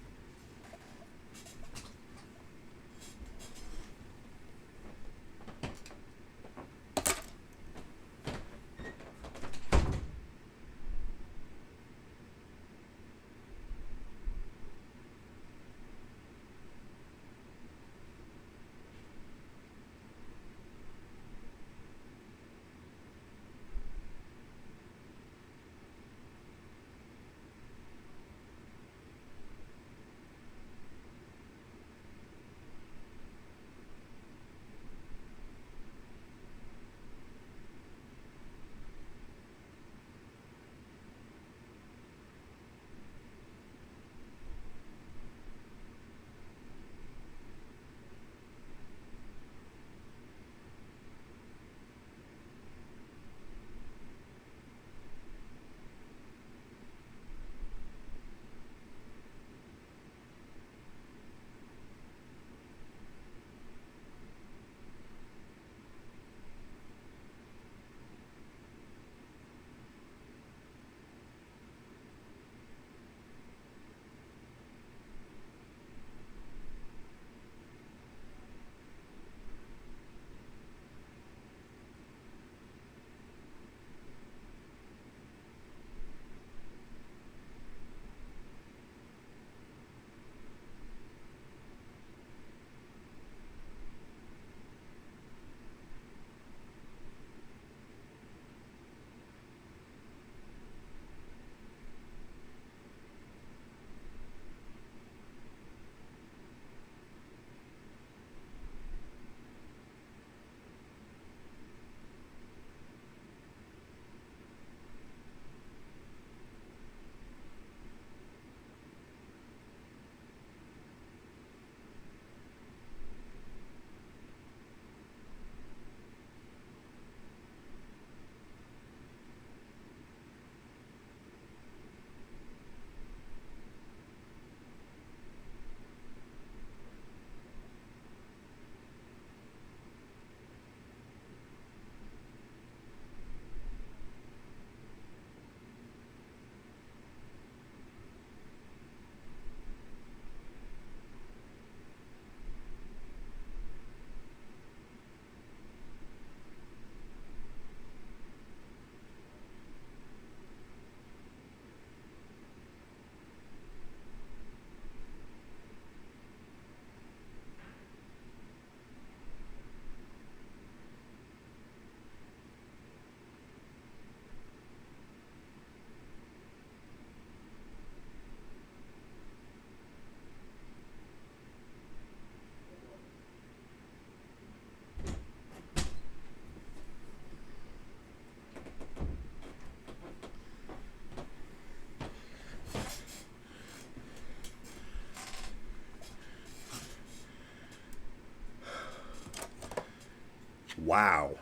Speaker 2: Wow.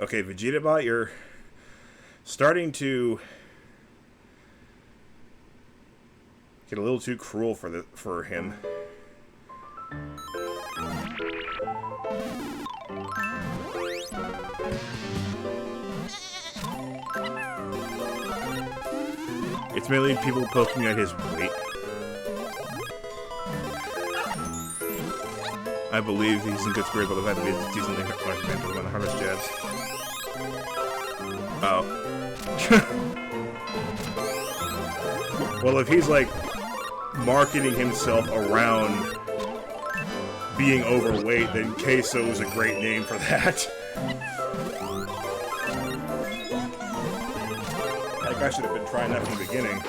Speaker 2: Okay, Vegetabot, you're starting to get a little too cruel for him. It's mainly people poking at his weight. I believe he's in good spirits, but the fact that he's decently argument with one of the hardest jabs. Oh. Well, if he's like marketing himself around being overweight, then Queso is a great name for that. Like I should have been trying that from the beginning.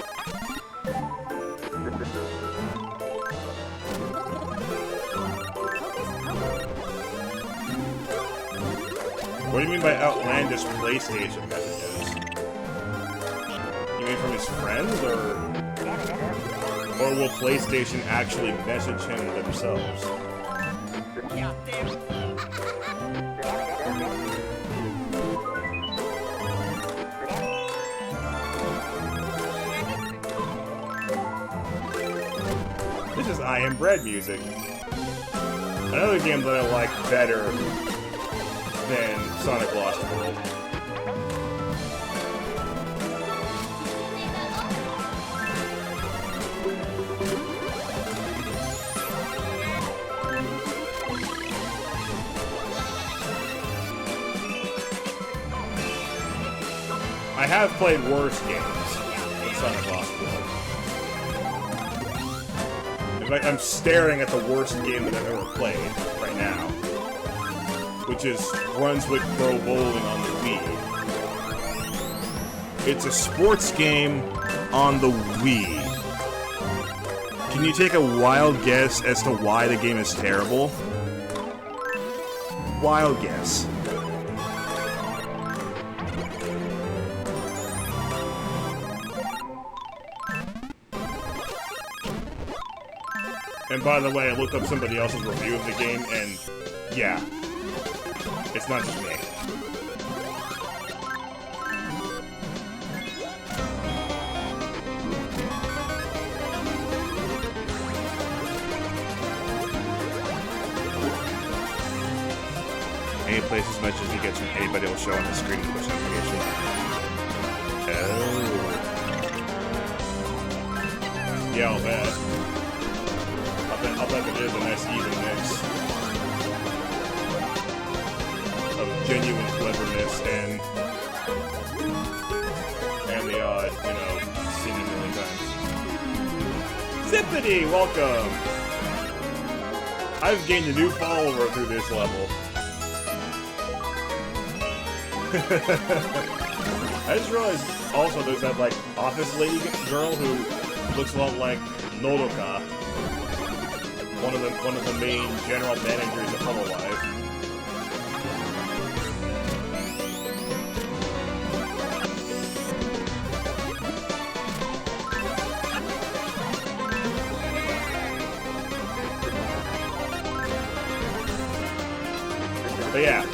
Speaker 2: What do you mean by outlandish PlayStation messages? You mean from his friends, or will PlayStation actually message him themselves? This is I Am Bread music. Another game that I like better than Sonic Lost World. I have played worse games than Sonic Lost World. In fact, I'm staring at the worst game that I've ever played right now, which is Brunswick Pro Bowling on the Wii. It's a sports game on the Wii. Can you take a wild guess as to why the game is terrible? Wild guess. And by the way, I looked up somebody else's review of the game, and yeah, it's not just me. Any places messages he gets from anybody will show on the screen push notification. Oh. Yeah, I'll bet. I'll bet it is a nice even mix of genuine cleverness and the odd, you know, seen it a million times. Zippity, welcome! I've gained a new follower through this level. I just realized also there's that like office lady girl who looks a lot like Nodoka, one of the main general managers of Hololive. But yeah,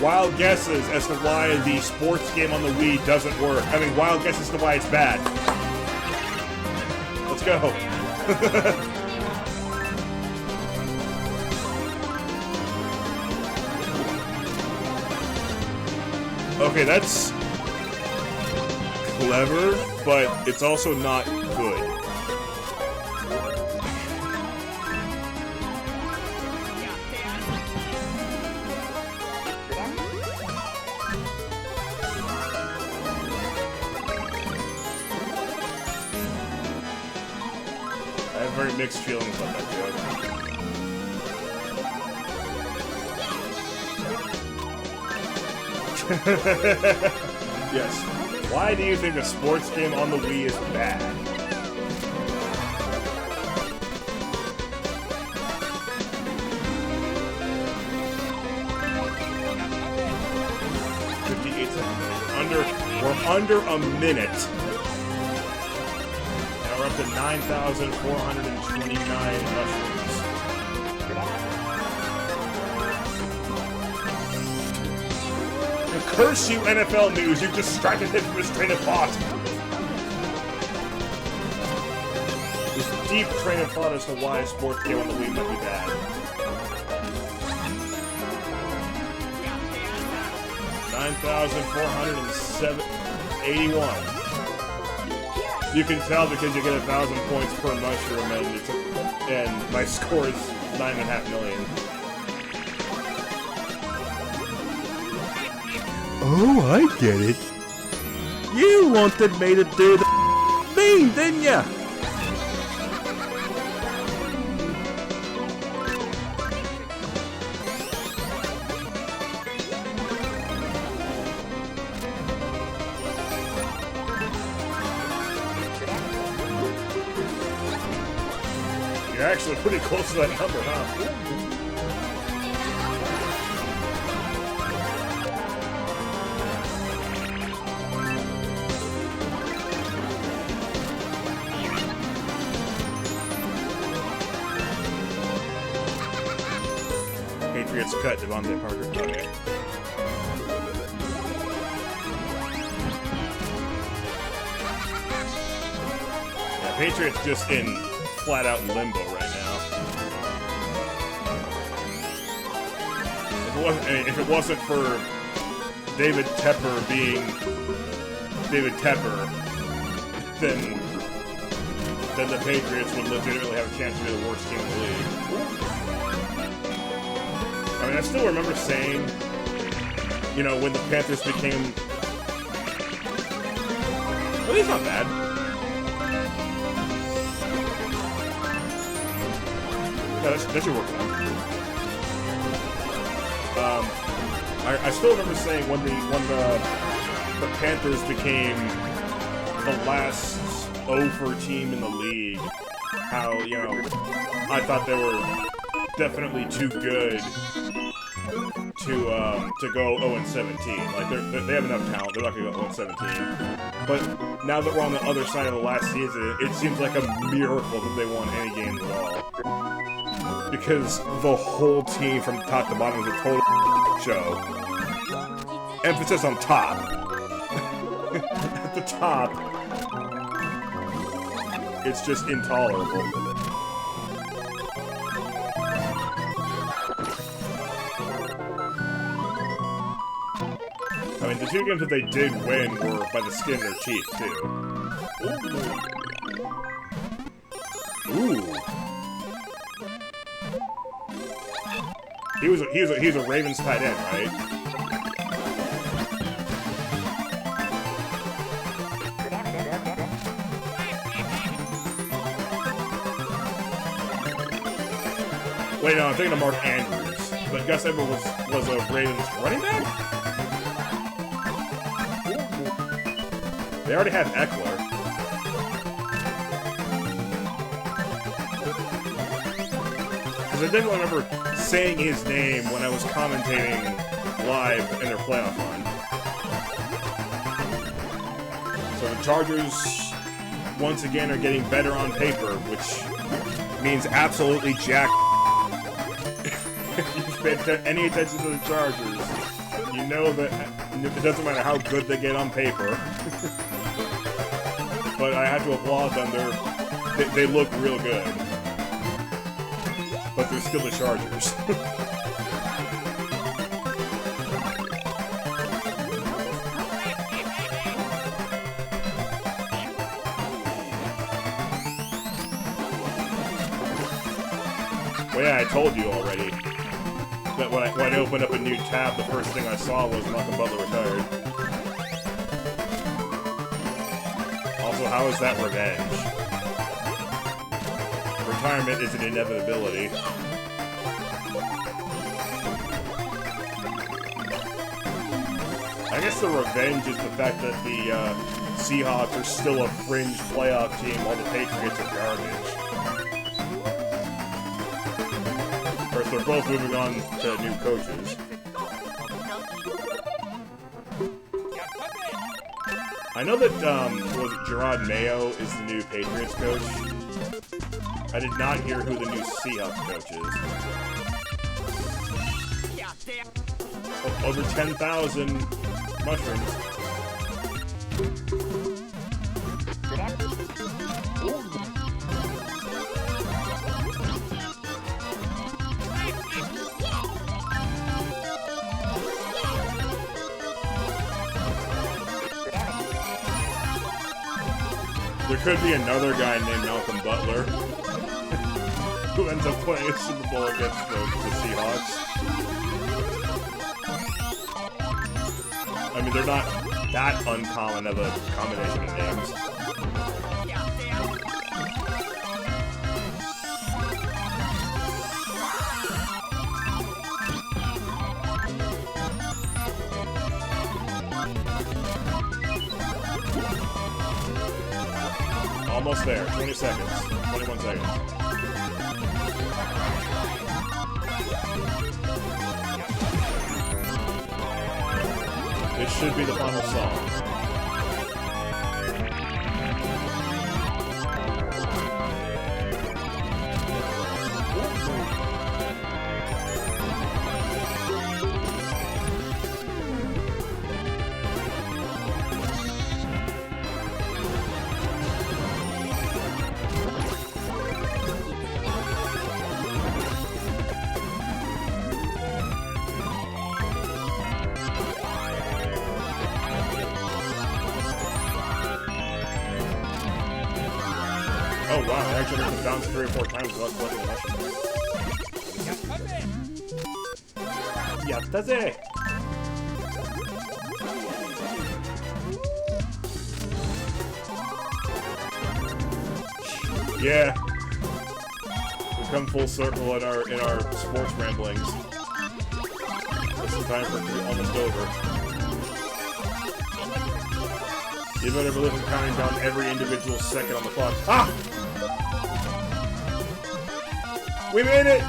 Speaker 2: wild guesses as to why the sports game on the Wii doesn't work. I mean, wild guesses as to why it's bad. Let's go. Okay, that's clever, but it's also not good. I have very mixed feelings about that joke. Yes. Why do you think a sports game on the Wii is bad? We're under a minute. Now we're up to 9,429 mushrooms. Curse you, NFL News! You've distracted him from his train of thought! This deep train of thought as to why a sports game on the Wii might be bad. 9,481. You can tell because you get 1,000 points per mushroom, and my score is 9.5 million.
Speaker 4: Oh, I get it. You wanted me to do the thing, didn't ya?
Speaker 2: You're actually pretty close to that number, huh? Patriots cut Devontae Parker. Okay. Yeah, Patriots just in flat out in limbo right now. If it wasn't for David Tepper being David Tepper, then the Patriots would legitimately have a chance to be the worst team in the league. I mean, I still remember saying, you know, when the Panthers became... Well, he's not bad. Yeah, that should work out. I still remember saying when the Panthers became the last over team in the league, how, you know, I thought they were definitely too good to go 0-17. Like they have enough talent, they're not gonna go 0-17. But now that we're on the other side of the last season, it seems like a miracle that they won any games at all. Because the whole team from top to bottom is a total show. Emphasis on top. At the top, it's just intolerable. I mean, the two games that they did win were by the skin of their teeth, too. Ooh. He's a Ravens tight end, right? Wait, no, I'm thinking of Mark Andrews. But Gus Edwards was a Ravens running back? They already have Eckler. Because I definitely remember saying his name when I was commentating live in their playoff run. So the Chargers, once again, are getting better on paper, which means absolutely jack. If you've paid any attention to the Chargers, you know that it doesn't matter how good they get on paper. But I have to applaud them. They look real good. But they're still the Chargers. Well, yeah, I told you already that when I opened up a new tab, the first thing I saw was Malcolm Butler retired. Also, how is that revenge? Retirement is an inevitability. I guess the revenge is the fact that the Seahawks are still a fringe playoff team while the Patriots are garbage. Of course, they're both moving on to new coaches. I know that, was it Gerard Mayo is the new Patriots coach? I did not hear who the new Seahawks coach is. Over 10,000 mushrooms. There could be another guy named Malcolm Butler who ends up playing a Super Bowl against the Seahawks. I mean, they're not that uncommon of a combination of names. Almost there. 20 seconds. 21 seconds. This should be the final song. Oh wow, I actually have to bounce 3 or 4 times without collecting mushrooms. Yattaze! Yeah. We've come full circle in our sports ramblings. This is time for it to be almost over. You better believe I'm counting down every individual second on the clock. Ah! We made it!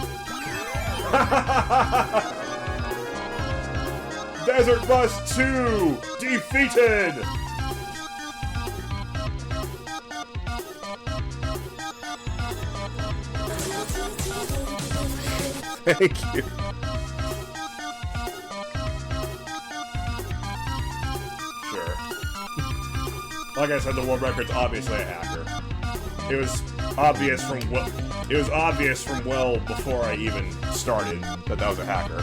Speaker 2: Desert Bus 2 defeated! Thank you. Sure. Like I said, the world record's obviously a hacker. It was obvious from well before I even started that was a hacker.